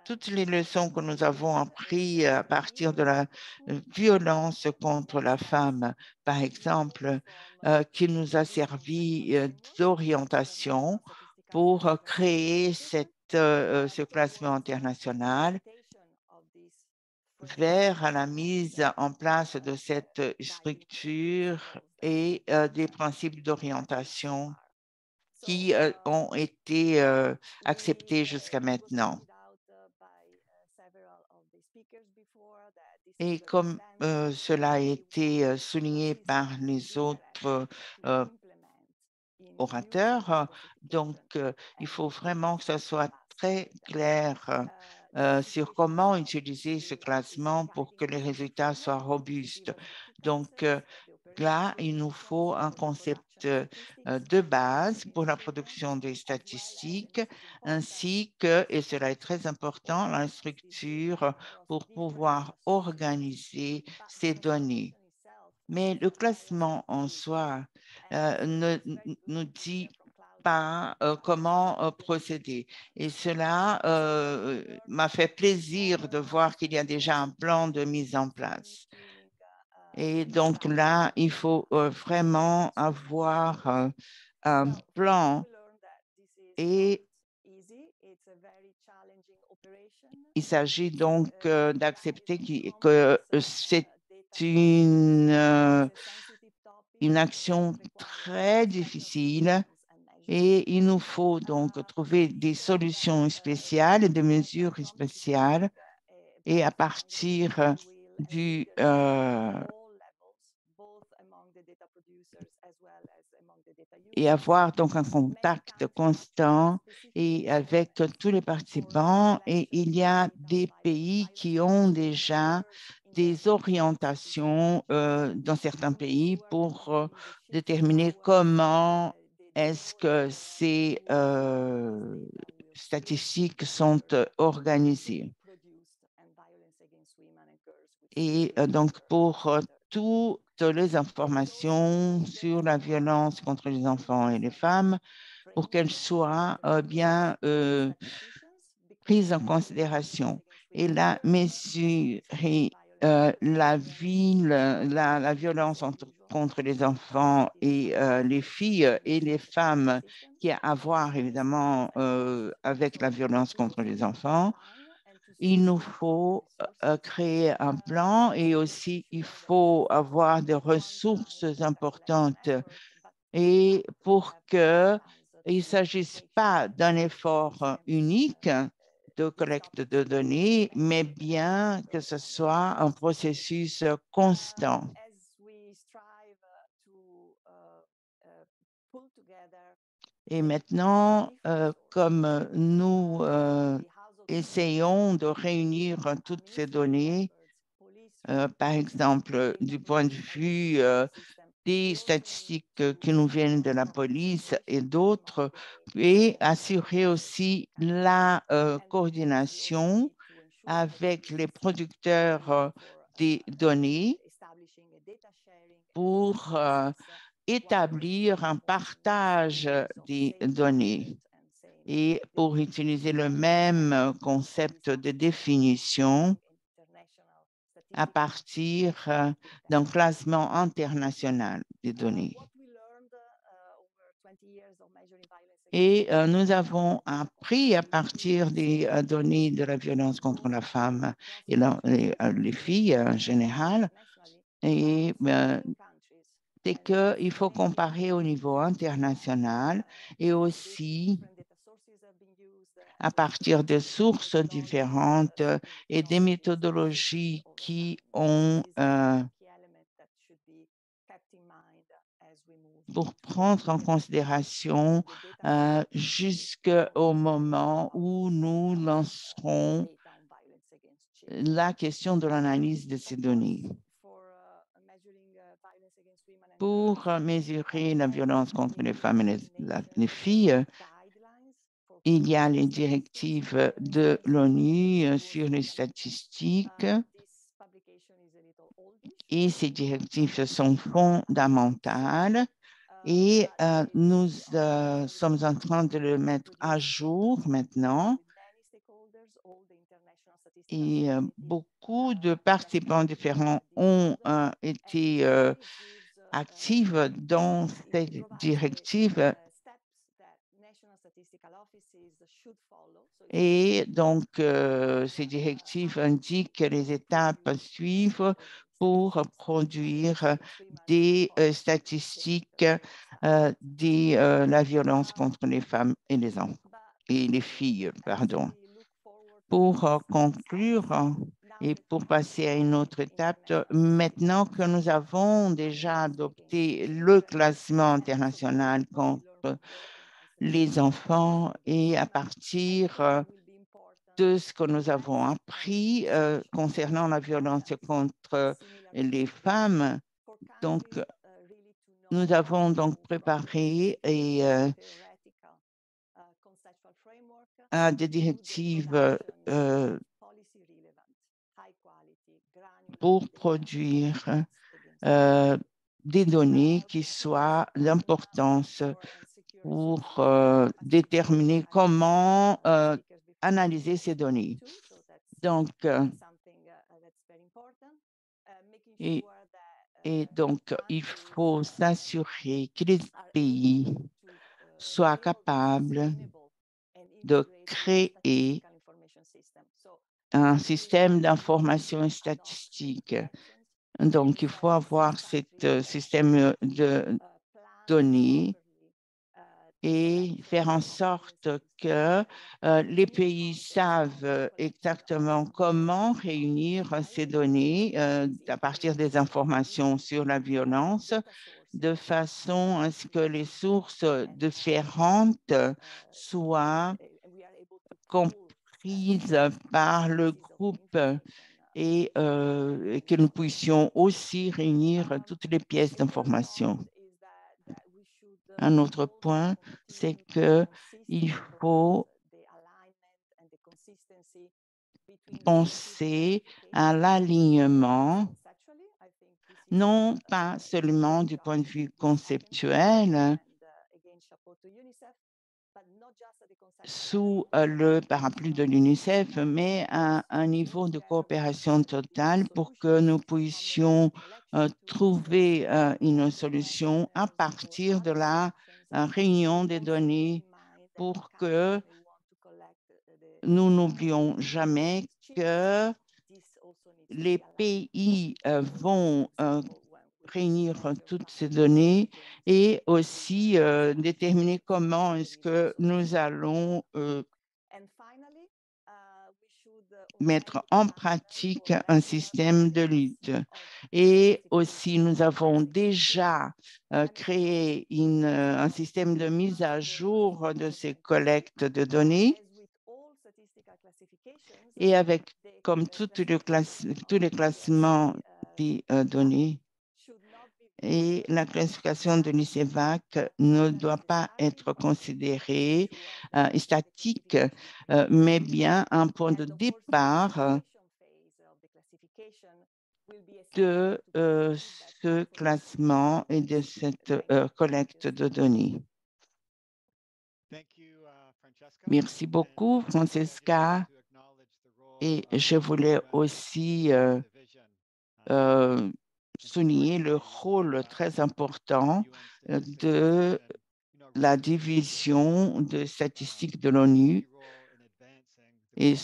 toutes les leçons que nous avons apprises à partir de la violence contre la femme, par exemple, qui nous a servi d'orientation pour créer ce classement international vers la mise en place de cette structure et des principes d'orientation qui ont été acceptés jusqu'à maintenant. Et comme cela a été souligné par les autres orateurs, donc il faut vraiment que ce soit très clair sur comment utiliser ce classement pour que les résultats soient robustes. Donc là, il nous faut un concept de base pour la production des statistiques, ainsi que, et cela est très important, la structure pour pouvoir organiser ces données. Mais le classement en soi ne nous dit pas comment procéder. Et cela m'a fait plaisir de voir qu'il y a déjà un plan de mise en place. Et donc là, il faut vraiment avoir un plan et il s'agit donc d'accepter que c'est une action très difficile et il nous faut donc trouver des solutions spéciales, des mesures spéciales et à partir du et avoir donc un contact constant et avec tous les participants. Et il y a des pays qui ont déjà des orientations dans certains pays pour déterminer comment est-ce que ces statistiques sont organisées. Et donc, pour toutes les informations sur la violence contre les enfants et les femmes, pour qu'elles soient bien prises en considération. Et la mesure et la violence contre les enfants et les filles et les femmes qui a à voir évidemment avec la violence contre les enfants, il nous faut créer un plan et aussi il faut avoir des ressources importantes et pour qu'il ne s'agisse pas d'un effort unique de collecte de données, mais bien que ce soit un processus constant. Et maintenant, comme nous essayons de réunir toutes ces données, par exemple, du point de vue des statistiques qui nous viennent de la police et d'autres, et assurer aussi la coordination avec les producteurs des données pour établir un partage des données et pour utiliser le même concept de définition à partir d'un classement international des données. Et nous avons appris à partir des données de la violence contre la femme et les filles en général, et c'est qu'il faut comparer au niveau international et aussi à partir de sources différentes et des méthodologies qui ont pour prendre en considération jusqu'au moment où nous lancerons la question de l'analyse de ces données. Pour mesurer la violence contre les femmes et les filles, il y a les directives de l'ONU sur les statistiques et ces directives sont fondamentales et nous sommes en train de le mettre à jour maintenant. Et beaucoup de participants différents ont été actifs dans cette directive. Et donc, ces directives indiquent les étapes à suivre pour produire des statistiques de la violence contre les femmes et les enfants et les filles, pardon. Pour conclure et pour passer à une autre étape, maintenant que nous avons déjà adopté le classement international contre les enfants et à partir de ce que nous avons appris concernant la violence contre les femmes, donc nous avons donc préparé des directives pour produire des données qui soient d'importance pour déterminer comment analyser ces données. Donc, et donc, il faut s'assurer que les pays soient capables de créer un système d'information statistique. Donc, il faut avoir ce système de données et faire en sorte que les pays savent exactement comment réunir ces données à partir des informations sur la violence, de façon à ce que les sources différentes soient comprises par le groupe et que nous puissions aussi réunir toutes les pièces d'information. Un autre point, c'est qu'il faut penser à l'alignement, non pas seulement du point de vue conceptuel, sous le parapluie de l'UNICEF, mais à un niveau de coopération totale pour que nous puissions trouver une solution à partir de la réunion des données pour que nous n'oublions jamais que les pays vont réunir toutes ces données et aussi déterminer comment est-ce que nous allons mettre en pratique un système de lutte. Et aussi, nous avons déjà créé un système de mise à jour de ces collectes de données. Et avec, comme tous les classements des données, et la classification de l'ICEVAC ne doit pas être considérée statique, mais bien un point de départ de ce classement et de cette collecte de données. Merci beaucoup, Francesca. Et je voulais aussi souligner le rôle très important de la division de statistiques de l'ONU et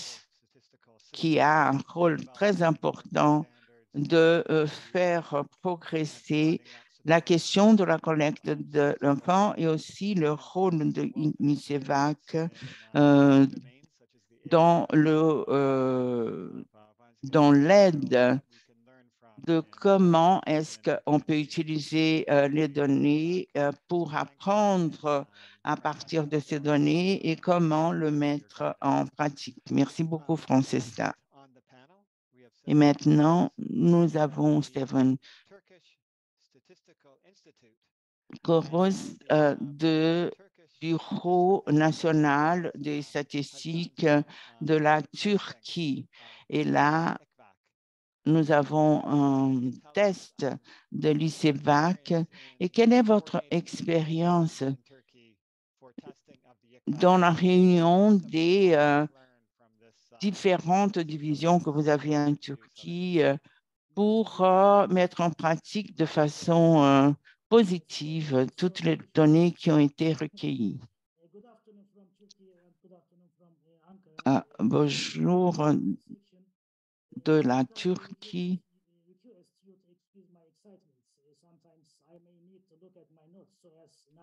qui a un rôle très important de faire progresser la question de la collecte de l'enfant et aussi le rôle de l'ICEVAC dans l'aide de comment est-ce qu'on peut utiliser les données pour apprendre à partir de ces données et comment le mettre en pratique. Merci beaucoup, Francesca. Et maintenant, nous avons Stephen Koros du Bureau national des statistiques de la Turquie. Et là, nous avons un test de l'ICEVAC. Et quelle est votre expérience dans la réunion des différentes divisions que vous avez en Turquie pour mettre en pratique de façon positive toutes les données qui ont été recueillies? Bonjour de la Turquie.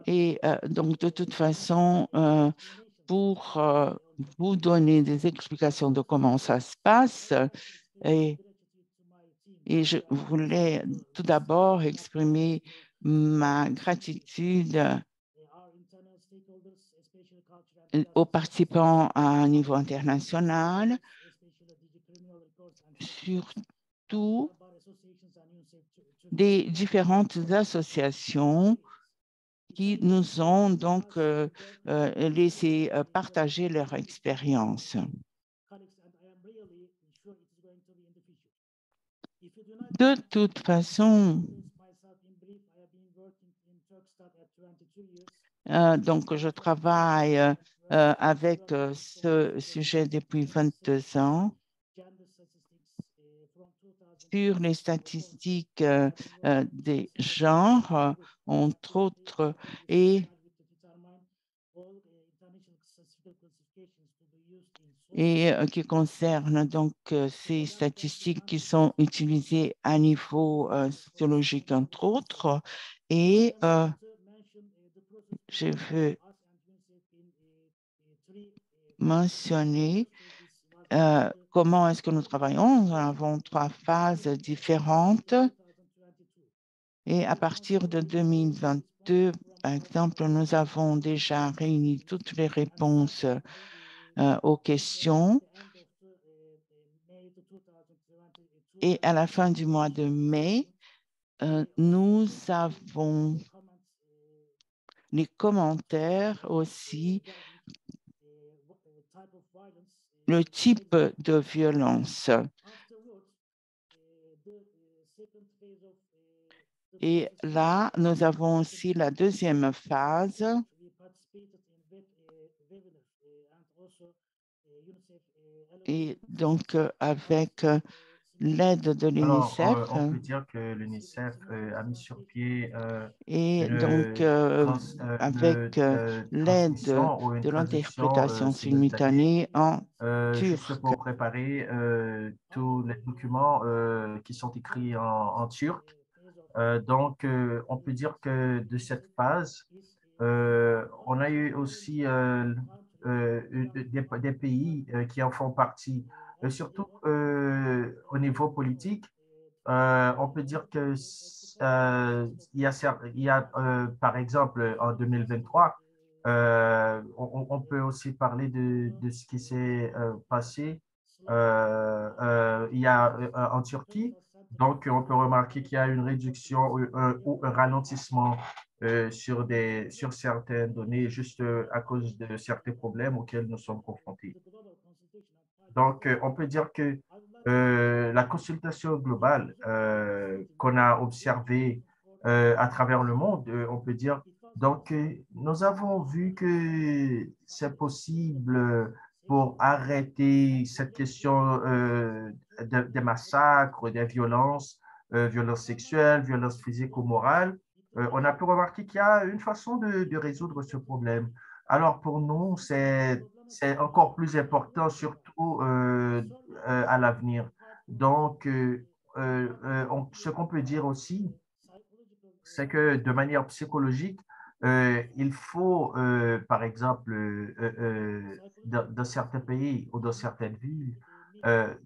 Et donc, de toute façon, pour vous donner des explications de comment ça se passe, et je voulais tout d'abord exprimer ma gratitude aux participants à un niveau international, surtout des différentes associations qui nous ont donc laissé partager leur expérience. De toute façon, donc je travaille avec ce sujet depuis 22 ans sur les statistiques des genres, entre autres, et qui concerne donc ces statistiques qui sont utilisées à niveau sociologique, entre autres. Et je veux mentionner comment est-ce que nous travaillons. Nous avons 3 phases différentes. Et à partir de 2022, par exemple, nous avons déjà réuni toutes les réponses aux questions. Et à la fin du mois de mai, nous avons les commentaires aussi, le type de violence. Et là, nous avons aussi la deuxième phase. Et donc, avec l'aide de l'UNICEF. Alors, on peut dire que l'UNICEF a mis sur pied et donc, avec l'aide de l'interprétation simultanée en juste turc. pour préparer tous les documents qui sont écrits en turc. Donc, on peut dire que de cette phase, on a eu aussi des pays qui en font partie, surtout au niveau politique. On peut dire que il y a par exemple, en 2023, on peut aussi parler de ce qui s'est passé il y a en Turquie. Donc, on peut remarquer qu'il y a une réduction ou un ralentissement sur certaines données juste à cause de certains problèmes auxquels nous sommes confrontés. Donc, on peut dire que la consultation globale qu'on a observée à travers le monde, on peut dire, donc, nous avons vu que c'est possible pour arrêter cette question des massacres, des violences, violences sexuelles, violences physiques ou morales. On a pu remarquer qu'il y a une façon de résoudre ce problème. Alors, pour nous, c'est encore plus important, surtout à l'avenir. Donc, ce qu'on peut dire aussi, c'est que de manière psychologique, il faut, par exemple, dans certains pays ou dans certaines villes,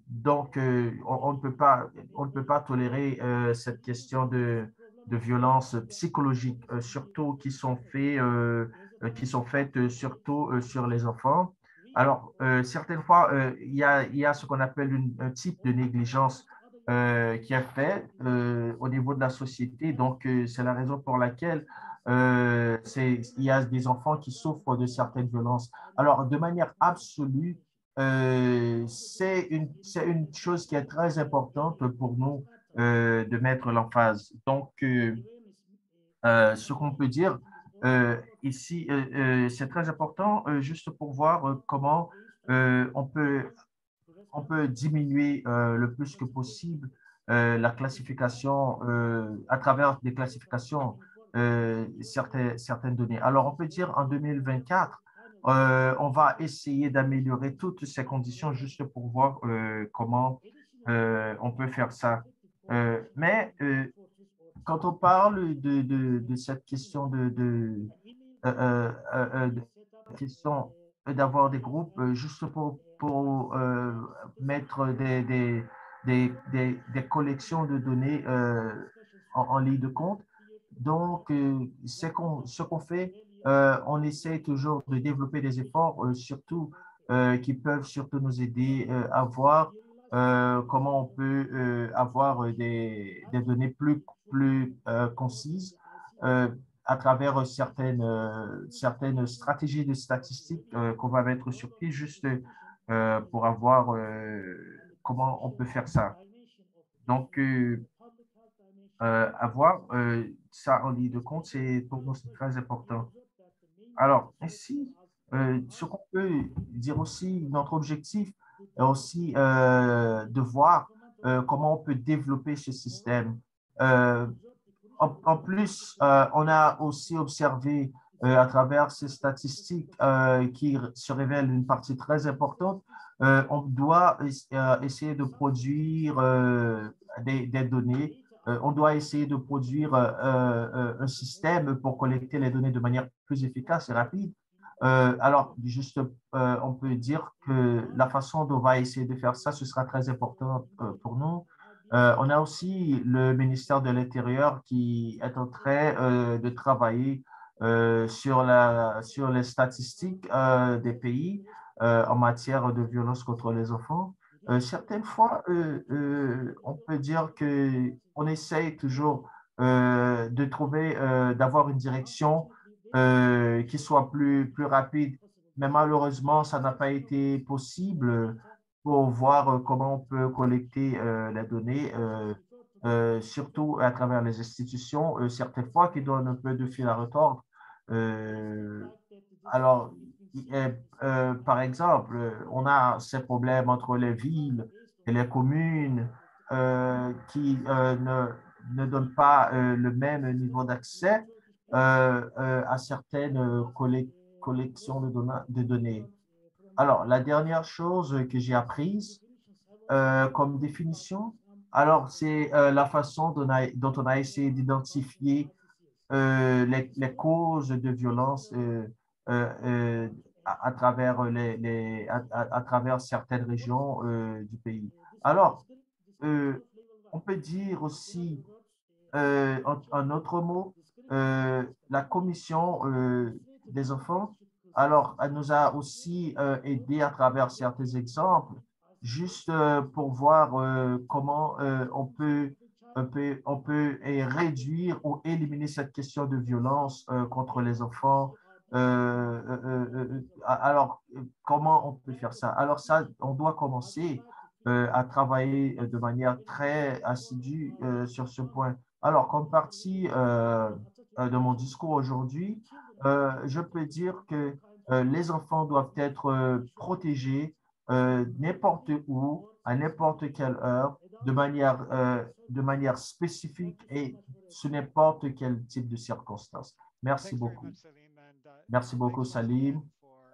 donc on ne peut pas tolérer cette question de violence psychologique, surtout qui sont faites surtout sur les enfants. Alors, certaines fois, il y a ce qu'on appelle un type de négligence qui est fait au niveau de la société. Donc, c'est la raison pour laquelle il y a des enfants qui souffrent de certaines violences. Alors, de manière absolue, c'est une chose qui est très importante pour nous de mettre l'emphase. Donc, ce qu'on peut dire ici, c'est très important juste pour voir comment on peut diminuer le plus que possible la classification à travers des classifications certaines données. Alors, on peut dire en 2024, on va essayer d'améliorer toutes ces conditions juste pour voir comment on peut faire ça. Mais quand on parle de cette question question d'avoir des groupes juste pour mettre des collections de données en ligne de compte. Donc, ce qu'on fait, on essaie toujours de développer des efforts, surtout qui peuvent surtout nous aider à voir comment on peut avoir des données plus concises à travers certaines stratégies de statistiques qu'on va mettre sur pied juste pour avoir comment on peut faire ça. Donc, avoir ça en ligne de compte, pour nous, c'est très important. Alors, ici, ce qu'on peut dire aussi, notre objectif est aussi de voir comment on peut développer ce système. En plus, on a aussi observé à travers ces statistiques qui se révèlent une partie très importante, on doit essayer de produire des données. On doit essayer de produire un système pour collecter les données de manière plus efficace et rapide. Alors, juste, on peut dire que la façon dont on va essayer de faire ça, ce sera très important pour nous. On a aussi le ministère de l'Intérieur qui est en train de travailler sur les statistiques des pays en matière de violence contre les enfants. Certaines fois, on peut dire qu'on essaye toujours de trouver, d'avoir une direction qui soit plus rapide, mais malheureusement, ça n'a pas été possible pour voir comment on peut collecter les données, surtout à travers les institutions, certaines fois qui donnent un peu de fil à retordre. Alors, par exemple, on a ces problèmes entre les villes et les communes qui ne donnent pas le même niveau d'accès à certaines collections de données. Alors, la dernière chose que j'ai apprise comme définition, alors c'est la façon dont on a essayé d'identifier les causes de violence à travers, à travers certaines régions du pays. Alors, on peut dire aussi, en autre mot, la commission des enfants, alors, elle nous a aussi aidé à travers certains exemples, juste pour voir comment on peut réduire ou éliminer cette question de violence contre les enfants. Alors, comment on peut faire ça? Alors, ça, on doit commencer à travailler de manière très assidue sur ce point. Alors, comme partie de mon discours aujourd'hui, je peux dire que les enfants doivent être protégés n'importe où, à n'importe quelle heure, de manière spécifique et sous n'importe quel type de circonstances. Merci beaucoup. Merci beaucoup, Salim.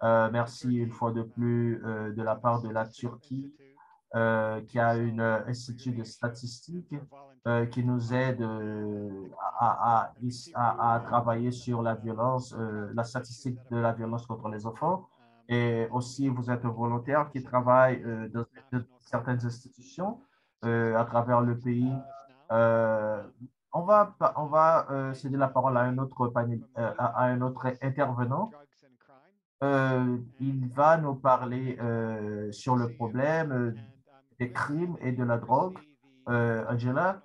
Merci une fois de plus de la part de la Turquie qui a un institut de statistiques qui nous aide à travailler sur la violence, la statistique de la violence contre les enfants. Et aussi, vous êtes un volontaire qui travaille dans certaines institutions à travers le pays. On va céder la parole à un autre panel, à un autre intervenant. Il va nous parler sur le problème des crimes et de la drogue. Angela,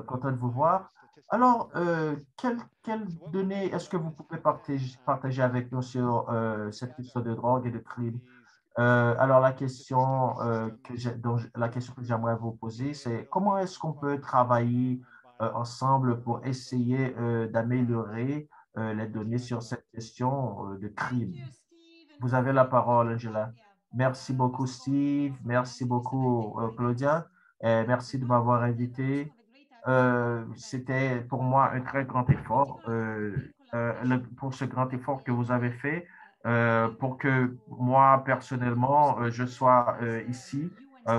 content de vous voir. Alors, quelles données est-ce que vous pouvez partager avec nous sur cette question de drogue et de crimes? Alors, la question que j'aimerais vous poser, c'est comment est-ce qu'on peut travailler ensemble pour essayer d'améliorer les données sur cette question de crime? Vous avez la parole, Angela. Merci beaucoup, Steve. Merci beaucoup, Claudia. Et merci de m'avoir invité. C'était pour moi un très grand effort, pour ce grand effort que vous avez fait, pour que moi, personnellement, je sois ici,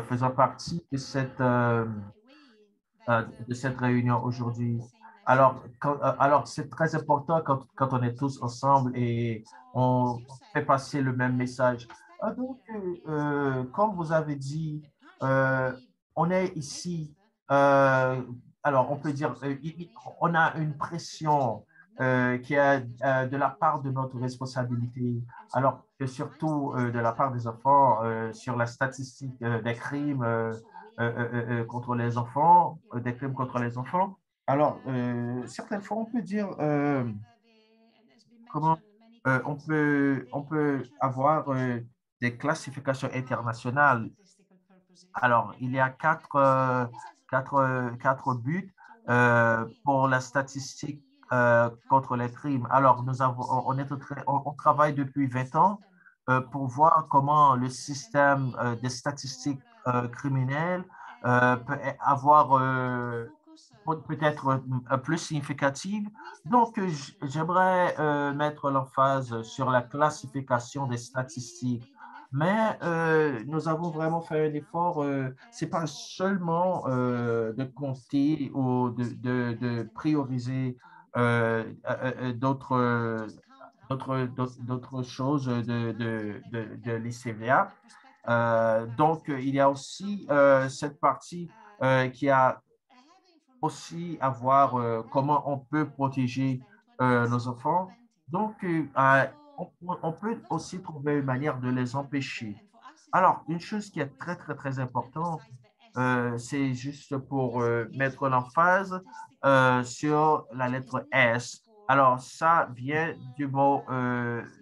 faisant partie de cette réunion aujourd'hui. Alors c'est très important quand on est tous ensemble et on fait passer le même message. Donc, comme vous avez dit, on est ici. Alors, on peut dire, on a une pression qui est de la part de notre responsabilité, alors que surtout de la part des enfants sur la statistique des crimes contre les enfants, des crimes contre les enfants. Alors, certaines fois, on peut dire comment on peut avoir des classifications internationales. Alors, il y a quatre buts pour la statistique contre les crimes. Alors, on travaille depuis 20 ans pour voir comment le système des statistiques criminelles peut avoir peut-être plus significative. Donc, j'aimerais mettre l'emphase sur la classification des statistiques. Mais nous avons vraiment fait un effort. Ce n'est pas seulement de compter ou de prioriser d'autres choses de l'ICVA. Donc, il y a aussi cette partie qui a aussi à voir comment on peut protéger nos enfants. Donc, on peut aussi trouver une manière de les empêcher. Alors, une chose qui est très, très, très importante, c'est juste pour mettre l'emphase sur la lettre S. Alors, ça vient du mot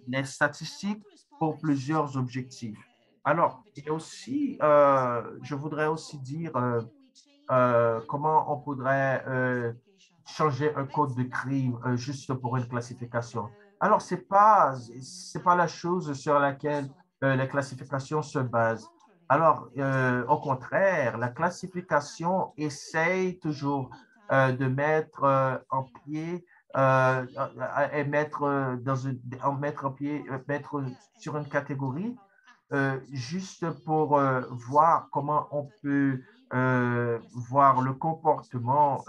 les statistiques pour plusieurs objectifs. Alors, et aussi, je voudrais aussi dire comment on pourrait changer un code de crime juste pour une classification. Alors, c'est pas la chose sur laquelle les classifications se basent. Alors, au contraire, la classification essaye toujours de mettre en pied et mettre mettre en pied, mettre sur une catégorie juste pour voir comment on peut voir le comportement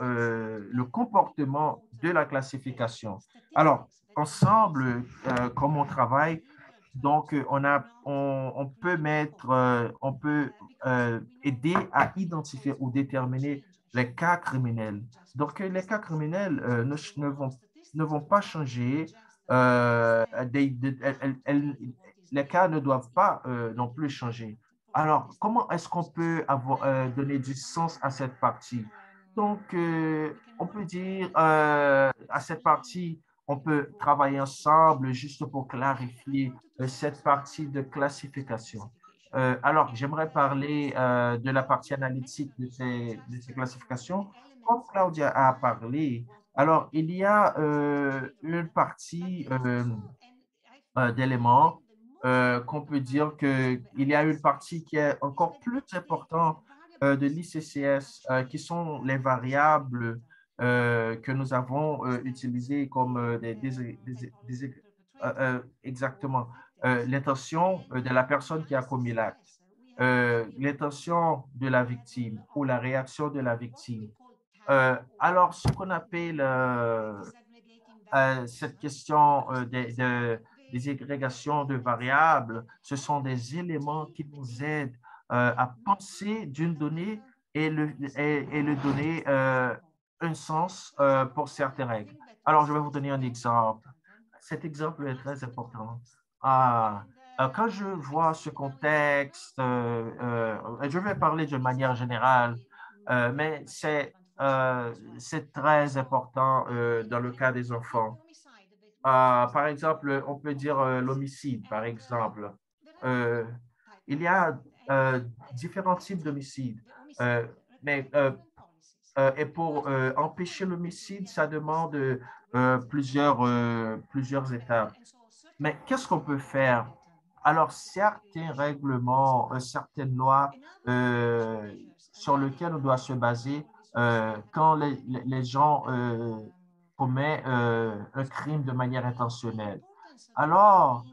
de la classification. Alors, ensemble, comme on travaille, Donc, on peut aider à identifier ou déterminer les cas criminels. Donc, les cas criminels ne vont pas changer. Les cas ne doivent pas non plus changer. Alors, comment est-ce qu'on peut donner du sens à cette partie? Donc, on peut dire à cette partie, on peut travailler ensemble juste pour clarifier cette partie de classification. Alors, j'aimerais parler de la partie analytique de ces classifications. Comme Claudia a parlé, alors il y a une partie d'éléments qu'on peut dire qu'il y a une partie qui est encore plus importante de l'ICCS, qui sont les variables que nous avons utilisées comme exactement l'intention de la personne qui a commis l'acte, l'intention de la victime ou la réaction de la victime. Alors, ce qu'on appelle cette question des agrégations de variables, ce sont des éléments qui nous aident à penser d'une donnée et le donner un sens pour certaines règles. Alors, je vais vous donner un exemple. Cet exemple est très important. Quand je vois ce contexte, je vais parler de manière générale, mais c'est très important dans le cas des enfants. Par exemple, on peut dire l'homicide, par exemple. Euh, il y a différents types d'homicides, euh, mais et pour empêcher l'homicide, ça demande plusieurs étapes. Mais qu'est-ce qu'on peut faire? Alors, certains règlements, certaines lois sur lesquelles on doit se baser quand les gens commettent un crime de manière intentionnelle. Alors,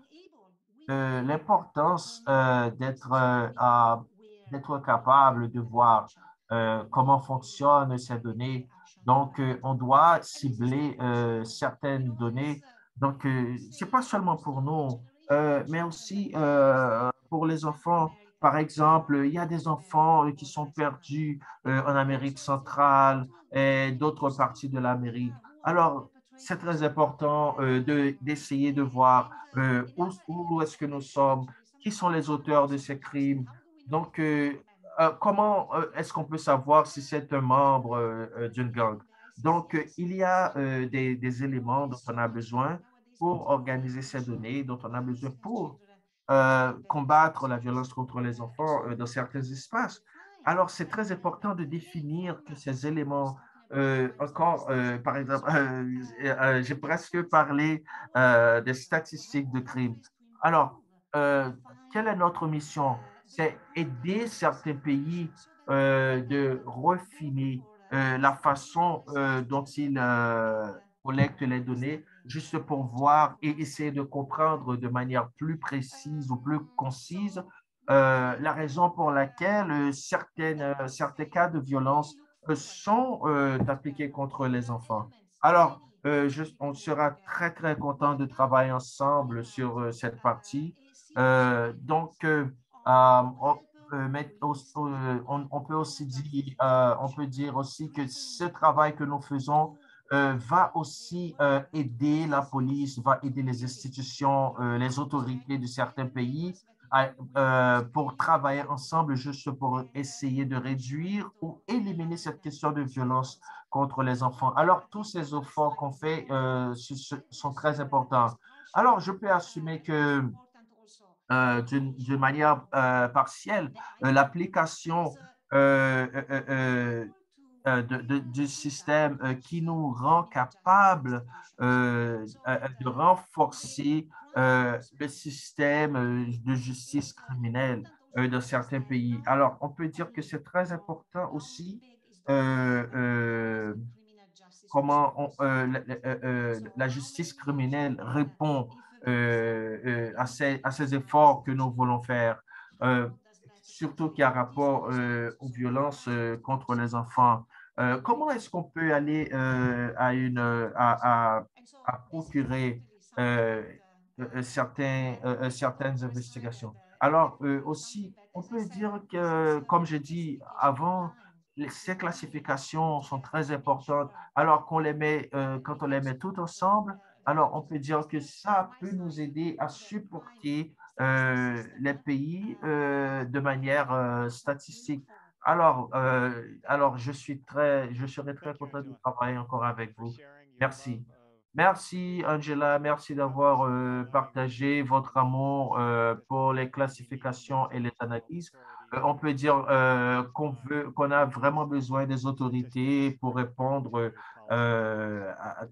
l'importance d'être capable de voir comment fonctionnent ces données. Donc, on doit cibler certaines données. Donc, c'est pas seulement pour nous, mais aussi pour les enfants. Par exemple, il y a des enfants qui sont perdus en Amérique centrale et d'autres parties de l'Amérique. Alors, c'est très important d'essayer de voir où est-ce que nous sommes, qui sont les auteurs de ces crimes. Donc, comment est-ce qu'on peut savoir si c'est un membre d'une gang? Donc, il y a des éléments dont on a besoin pour organiser ces données, dont on a besoin pour combattre la violence contre les enfants dans certains espaces. Alors, c'est très important de définir que ces éléments, par exemple, j'ai presque parlé des statistiques de crimes. Alors, euh, quelle est notre mission? C'est aider certains pays de refiner la façon dont ils collectent les données, juste pour voir et essayer de comprendre de manière plus précise ou plus concise la raison pour laquelle certains cas de violence sont appliqués contre les enfants. Alors, on sera très, très content de travailler ensemble sur cette partie. On peut aussi dire, on peut dire aussi que ce travail que nous faisons va aussi aider la police, va aider les institutions, les autorités de certains pays pour travailler ensemble juste pour essayer de réduire ou éliminer cette question de violence contre les enfants. Alors, tous ces efforts qu'on fait sont très importants. Alors, je peux assumer que d'une manière partielle, l'application du système qui nous rend capable de renforcer le système de justice criminelle dans certains pays. Alors, on peut dire que c'est très important aussi euh, euh, comment la justice criminelle répond à ces efforts que nous voulons faire, surtout qui a rapport aux violences contre les enfants. Comment est-ce qu'on peut aller à procurer certaines investigations. Alors, aussi, on peut dire que, comme je dis avant, ces classifications sont très importantes. Alors qu'on les met, quand on les met toutes ensemble, alors on peut dire que ça peut nous aider à supporter les pays de manière statistique. Alors, je serai très content de travailler encore avec vous. Merci. Merci, Angela. Merci d'avoir partagé votre amour pour les classifications et les analyses. On peut dire qu'on a vraiment besoin des autorités pour répondre, à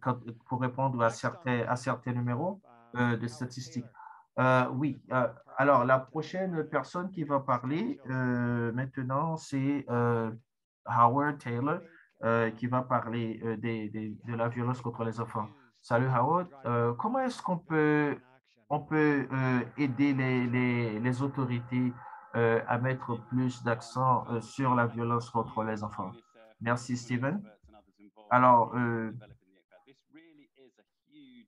certains numéros de statistiques. Oui, alors la prochaine personne qui va parler maintenant, c'est Howard Taylor, qui va parler de la violence contre les enfants. Salut Howard, comment est-ce on peut aider les autorités à mettre plus d'accent sur la violence contre les enfants? Merci Steven. Alors,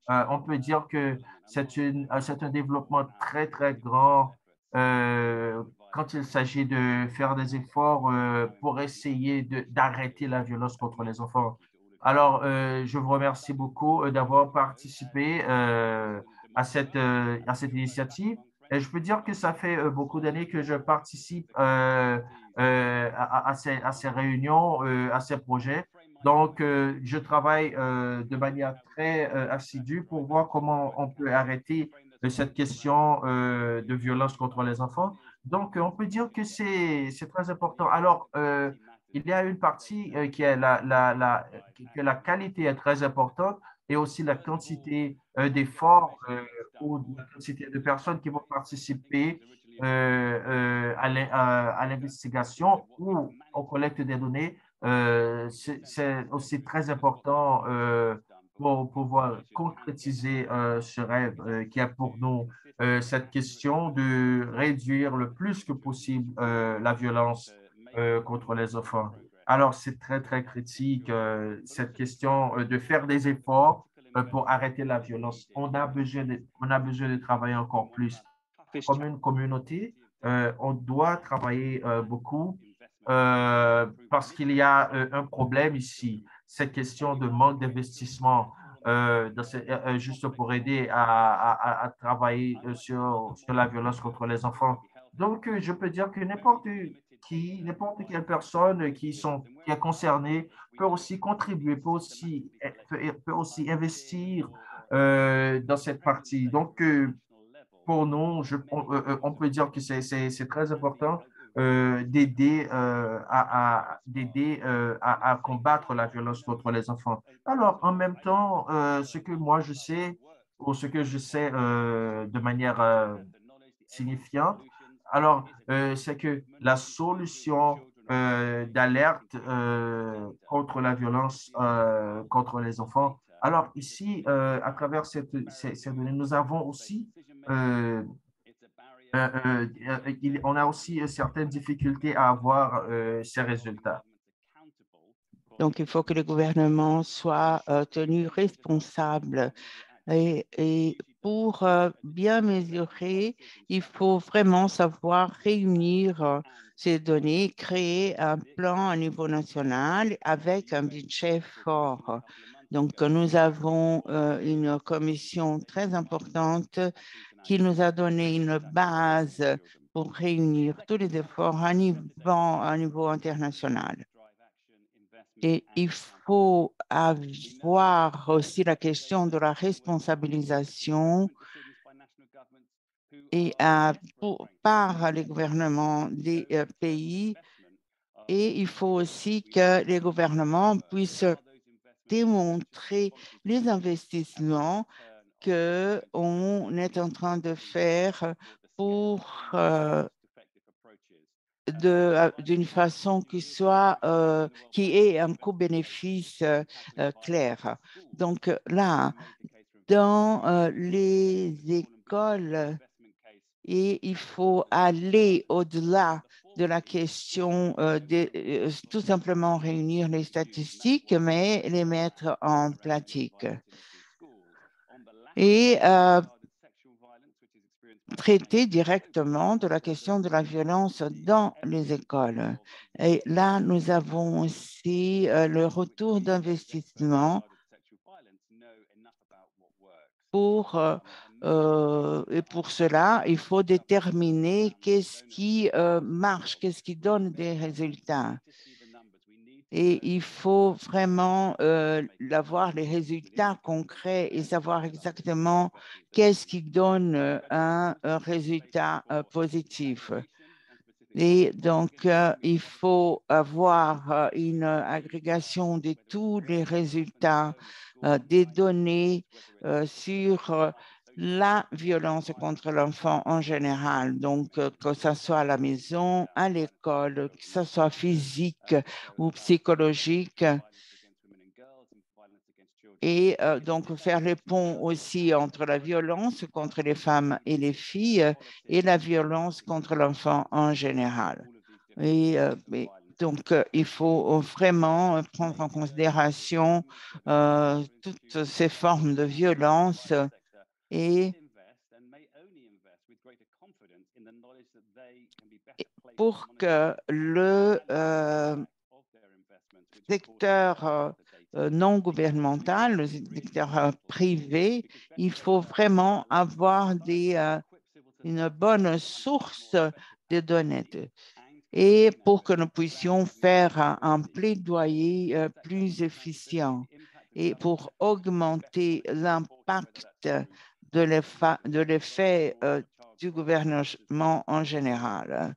on peut dire que c'est un développement très, très grand quand il s'agit de faire des efforts pour essayer d'arrêter la violence contre les enfants. Alors, je vous remercie beaucoup d'avoir participé à cette initiative. Et je peux dire que ça fait beaucoup d'années que je participe à ces réunions, à ces projets. Donc, je travaille de manière très assidue pour voir comment on peut arrêter cette question de violence contre les enfants. Donc, on peut dire que c'est très important. Alors, il y a une partie qui est que la qualité est très importante et aussi la quantité d'efforts ou la quantité de personnes qui vont participer à l'investigation ou au collecte des données c'est aussi très important pour pouvoir concrétiser ce rêve qui a pour nous cette question de réduire le plus que possible la violence contre les enfants. Alors, c'est très, très critique, cette question de faire des efforts pour arrêter la violence. On a besoin de travailler encore plus. Comme une communauté, on doit travailler beaucoup parce qu'il y a un problème ici, cette question de manque d'investissement juste pour aider à travailler sur la violence contre les enfants. Donc, je peux dire que n'importe quelle personne qui est concernée peut aussi contribuer, peut aussi investir dans cette partie. Donc, pour nous, on peut dire que c'est très important d'aider à combattre la violence contre les enfants. Alors, en même temps, ce que moi je sais, ou ce que je sais de manière signifiante, alors, c'est que la solution d'alerte contre la violence contre les enfants, alors ici, à travers ces données, nous avons aussi on a aussi certaines difficultés à avoir ces résultats. Donc, il faut que le gouvernement soit tenu responsable. Et pour bien mesurer, il faut vraiment savoir réunir ces données, créer un plan à niveau national avec un budget fort. Donc, nous avons une commission très importante qui nous a donné une base pour réunir tous les efforts à niveau international. Et il faut avoir aussi la question de la responsabilisation et par les gouvernements des pays. Et il faut aussi que les gouvernements puissent démontrer les investissements qu'on est en train de faire pour d'une façon qui ait un coût-bénéfice clair. Donc là, dans les écoles, et il faut aller au-delà de la question de tout simplement réunir les statistiques, mais les mettre en pratique. Et traiter directement de la question de la violence dans les écoles. Et là, nous avons aussi le retour d'investissement et pour cela, il faut déterminer qu'est-ce qui marche, qu'est-ce qui donne des résultats. Et il faut vraiment avoir les résultats concrets et savoir exactement qu'est-ce qui donne un résultat positif. Et donc, il faut avoir une agrégation de tous les résultats des données sur la violence contre l'enfant en général, donc que ce soit à la maison, à l'école, que ce soit physique ou psychologique. Et donc faire les ponts aussi entre la violence contre les femmes et les filles et la violence contre l'enfant en général. Et donc, il faut vraiment prendre en considération toutes ces formes de violence et pour que le secteur non gouvernemental, le secteur privé, il faut vraiment avoir une bonne source de données et pour que nous puissions faire un plaidoyer plus efficient et pour augmenter l'impact de l'effet du gouvernement en général.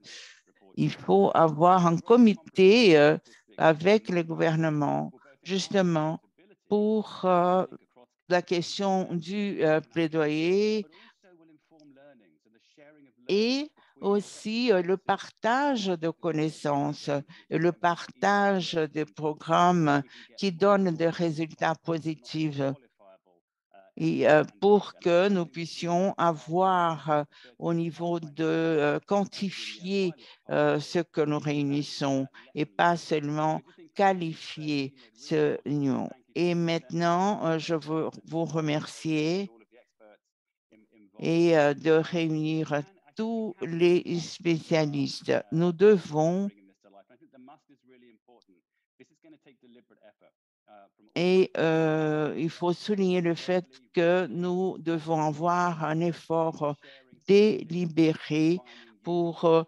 Il faut avoir un comité avec le gouvernement, justement, pour la question du plaidoyer et aussi le partage de connaissances et le partage des programmes qui donnent des résultats positifs. Et pour que nous puissions avoir au niveau de quantifier ce que nous réunissons et pas seulement qualifier ce union. Et maintenant, je veux vous remercier et de réunir tous les spécialistes. Nous devons et il faut souligner le fait que nous devons avoir un effort délibéré pour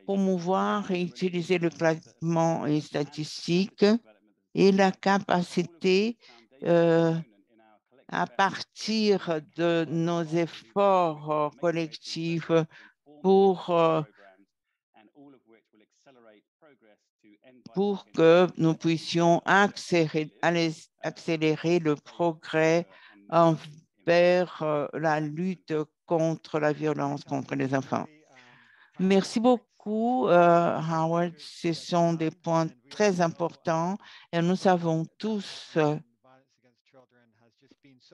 promouvoir et utiliser le classement et statistique et la capacité à partir de nos efforts collectifs pour que nous puissions accélérer le progrès vers la lutte contre la violence contre les enfants. Merci beaucoup, Howard. Ce sont des points très importants et nous savons tous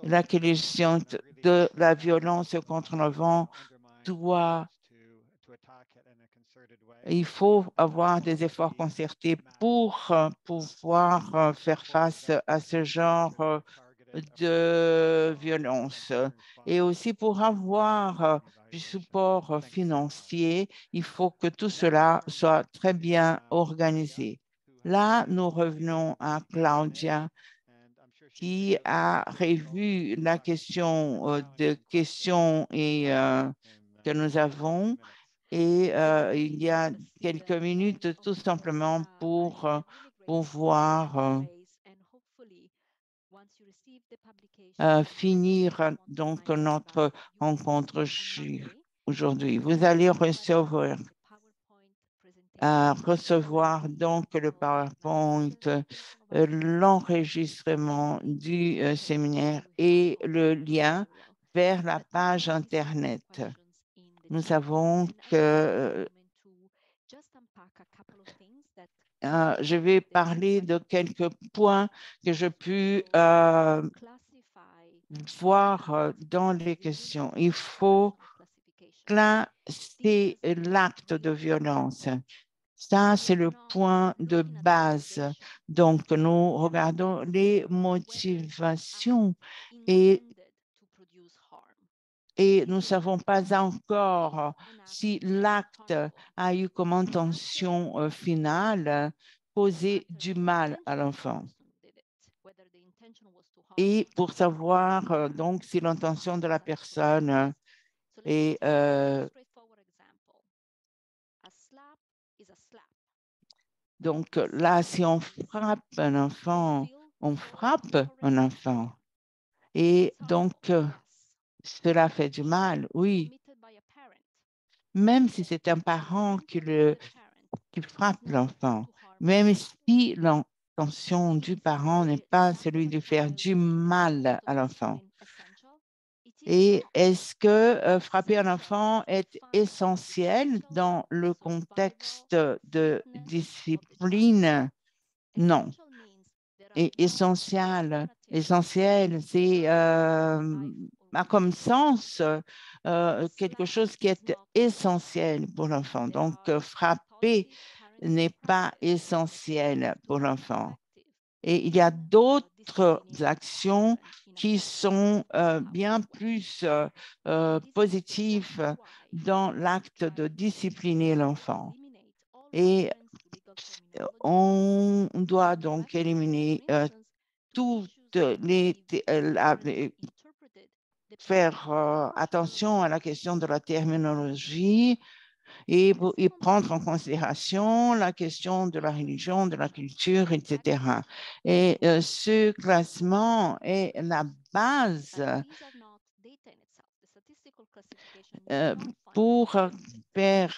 la question de la violence contre l'enfant il faut avoir des efforts concertés pour pouvoir faire face à ce genre de violence. Et aussi pour avoir du support financier, il faut que tout cela soit très bien organisé. Là, nous revenons à Claudia qui a revu la question de questions et que nous avons. Et il y a quelques minutes tout simplement pour pouvoir finir donc notre rencontre aujourd'hui. Vous allez recevoir donc le PowerPoint, l'enregistrement du séminaire et le lien vers la page Internet. Nous savons que je vais parler de quelques points que je peux voir dans les questions. Il faut classer l'acte de violence. Ça, c'est le point de base. Donc, nous regardons les motivations et et nous ne savons pas encore si l'acte a eu comme intention finale causer du mal à l'enfant. Et pour savoir donc si l'intention de la personne est donc là, si on frappe un enfant, on frappe un enfant. Et donc, cela fait du mal, oui. Même si c'est un parent qui frappe l'enfant, même si l'intention du parent n'est pas celui de faire du mal à l'enfant. Et est-ce que frapper un enfant est essentiel dans le contexte de discipline? Non. Et essentiel, c'est a comme sens quelque chose qui est essentiel pour l'enfant. Donc, frapper n'est pas essentiel pour l'enfant. Et il y a d'autres actions qui sont bien plus positives dans l'acte de discipliner l'enfant. Et on doit donc éliminer toutes faire attention à la question de la terminologie et prendre en considération la question de la religion, de la culture, etc. Et ce classement est la base pour faire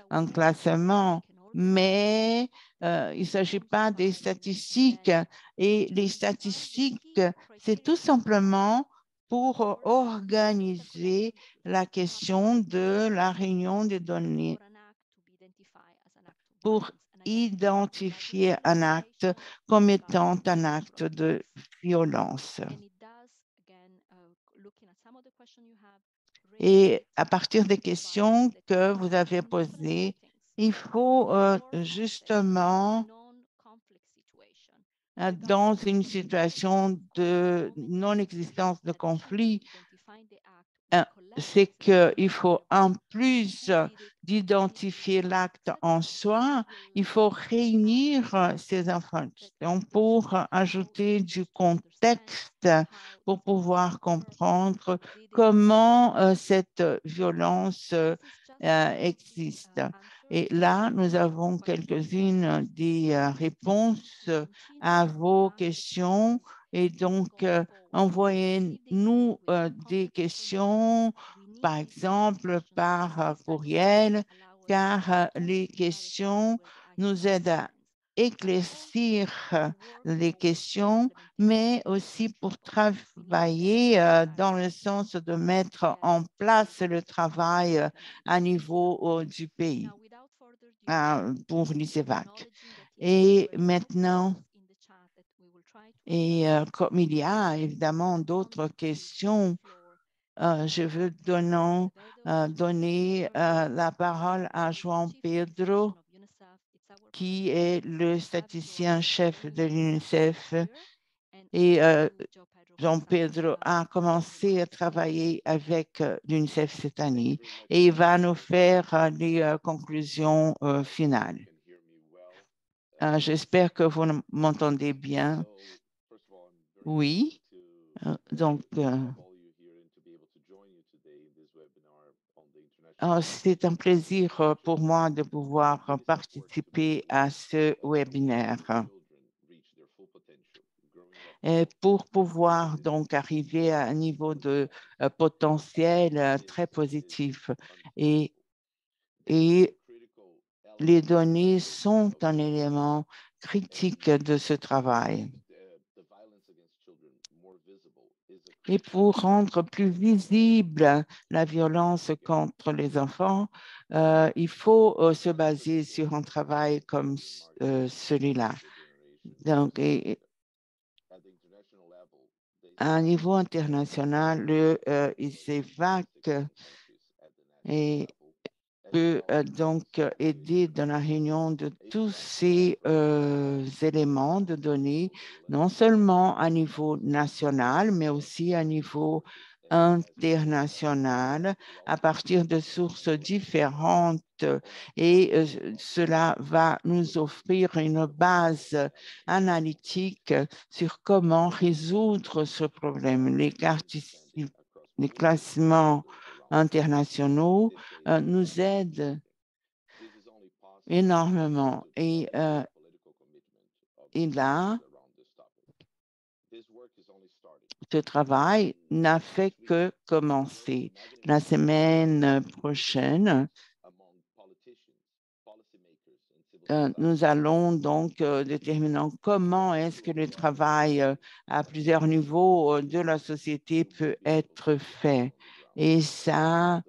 un classement, mais il ne s'agit pas des statistiques. Et les statistiques, c'est tout simplement pour organiser la question de la réunion des données, pour identifier un acte comme étant un acte de violence. Et à partir des questions que vous avez posées, il faut justement, dans une situation de non-existence de conflit, c'est qu'il faut, en plus d'identifier l'acte en soi, il faut réunir ces informations pour ajouter du contexte pour pouvoir comprendre comment cette violence existe. Et là, nous avons quelques-unes des réponses à vos questions. Et donc, envoyez-nous des questions, par exemple, par courriel, car les questions nous aident à éclaircir les questions, mais aussi pour travailler dans le sens de mettre en place le travail à niveau du pays pour l'ISEVAC. Et maintenant, et comme il y a évidemment d'autres questions, je veux donner la parole à João Pedro, qui est le statisticien-chef de l'UNICEF. Et João Pedro a commencé à travailler avec l'UNICEF cette année et il va nous faire les conclusions finales. J'espère que vous m'entendez bien. Oui, donc c'est un plaisir pour moi de pouvoir participer à ce webinaire. Et pour pouvoir donc arriver à un niveau de potentiel très positif. Et les données sont un élément critique de ce travail. Et pour rendre plus visible la violence contre les enfants, il faut se baser sur un travail comme celui-là. Donc, à un niveau international, le ISEVAC peut donc aider dans la réunion de tous ces éléments de données, non seulement à niveau national, mais aussi à niveau internationale à partir de sources différentes et cela va nous offrir une base analytique sur comment résoudre ce problème. Les classements internationaux nous aident énormément et là, ce travail n'a fait que commencer. La semaine prochaine, nous allons donc déterminer comment est-ce que le travail à plusieurs niveaux de la société peut être fait. Et ça,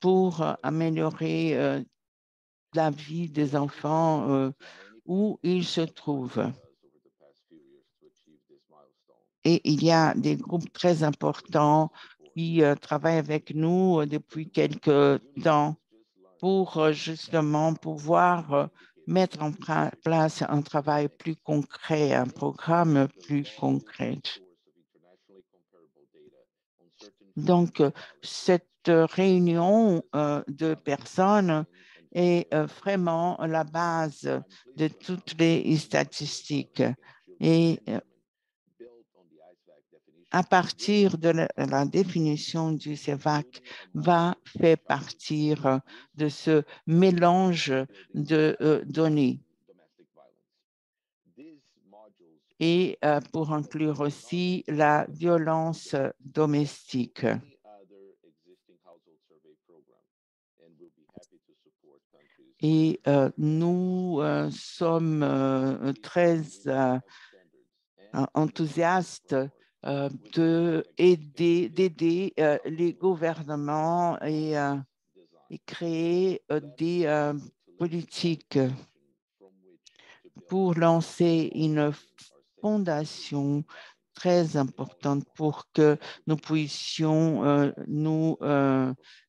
pour améliorer la vie des enfants où ils se trouvent. Et il y a des groupes très importants qui travaillent avec nous depuis quelques temps pour justement pouvoir mettre en place un travail plus concret, un programme plus concret. Donc, cette réunion de personnes est vraiment la base de toutes les statistiques. Et à partir de la définition du CEVAC, va faire partir de ce mélange de données. Et pour inclure aussi la violence domestique. Et nous sommes très enthousiastes d'aider les gouvernements et créer des politiques pour lancer une fondation très importante pour que nous puissions nous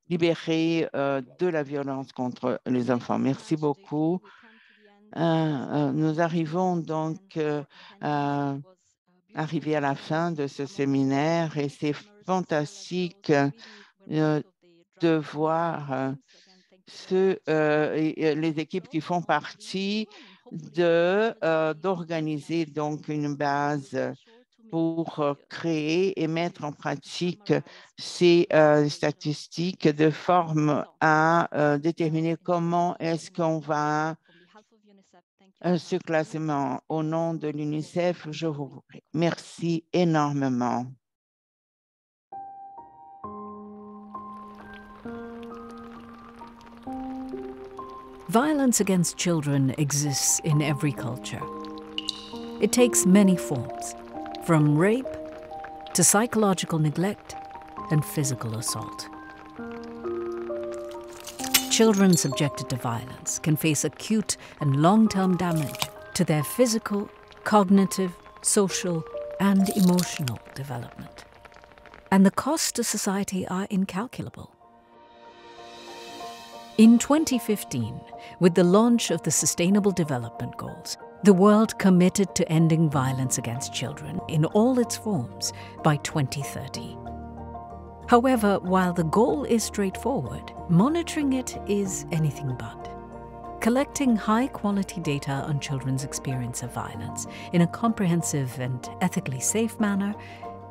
libérer de la violence contre les enfants. Merci beaucoup. Nous arrivons donc arriver à la fin de ce séminaire et c'est fantastique de voir les équipes qui font partie d'organiser donc une base pour créer et mettre en pratique ces statistiques de forme à déterminer comment est-ce qu'on va ce classement. Au nom de l'UNICEF, je vous remercie énormément. Violence against children exists in every culture. It takes many forms, from rape to psychological neglect and physical assault. Children subjected to violence can face acute and long-term damage to their physical, cognitive, social, and emotional development. And the costs to society are incalculable. In 2015, with the launch of the Sustainable Development Goals, the world committed to ending violence against children in all its forms by 2030. However, while the goal is straightforward, monitoring it is anything but. Collecting high-quality data on children's experience of violence in a comprehensive and ethically safe manner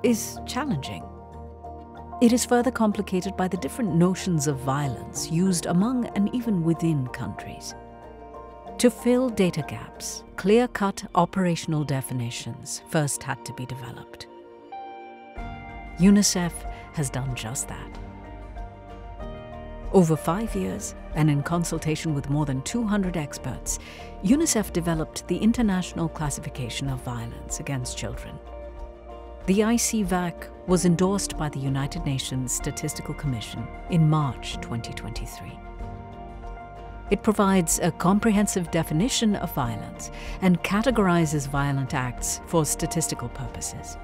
is challenging. It is further complicated by the different notions of violence used among and even within countries. To fill data gaps, clear-cut operational definitions first had to be developed. UNICEF has done just that. Over 5 years, and in consultation with more than 200 experts, UNICEF developed the International Classification of Violence Against Children. The ICVAC was endorsed by the United Nations Statistical Commission in March 2023. It provides a comprehensive definition of violence and categorizes violent acts for statistical purposes.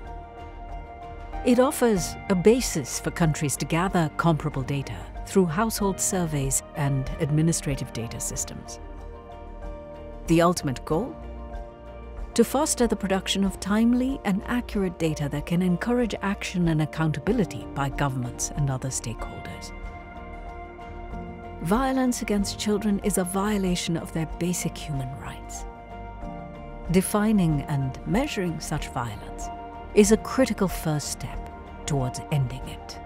It offers a basis for countries to gather comparable data through household surveys and administrative data systems. The ultimate goal? to foster the production of timely and accurate data that can encourage action and accountability by governments and other stakeholders. Violence against children is a violation of their basic human rights. Defining and measuring such violence is a critical first step towards ending it.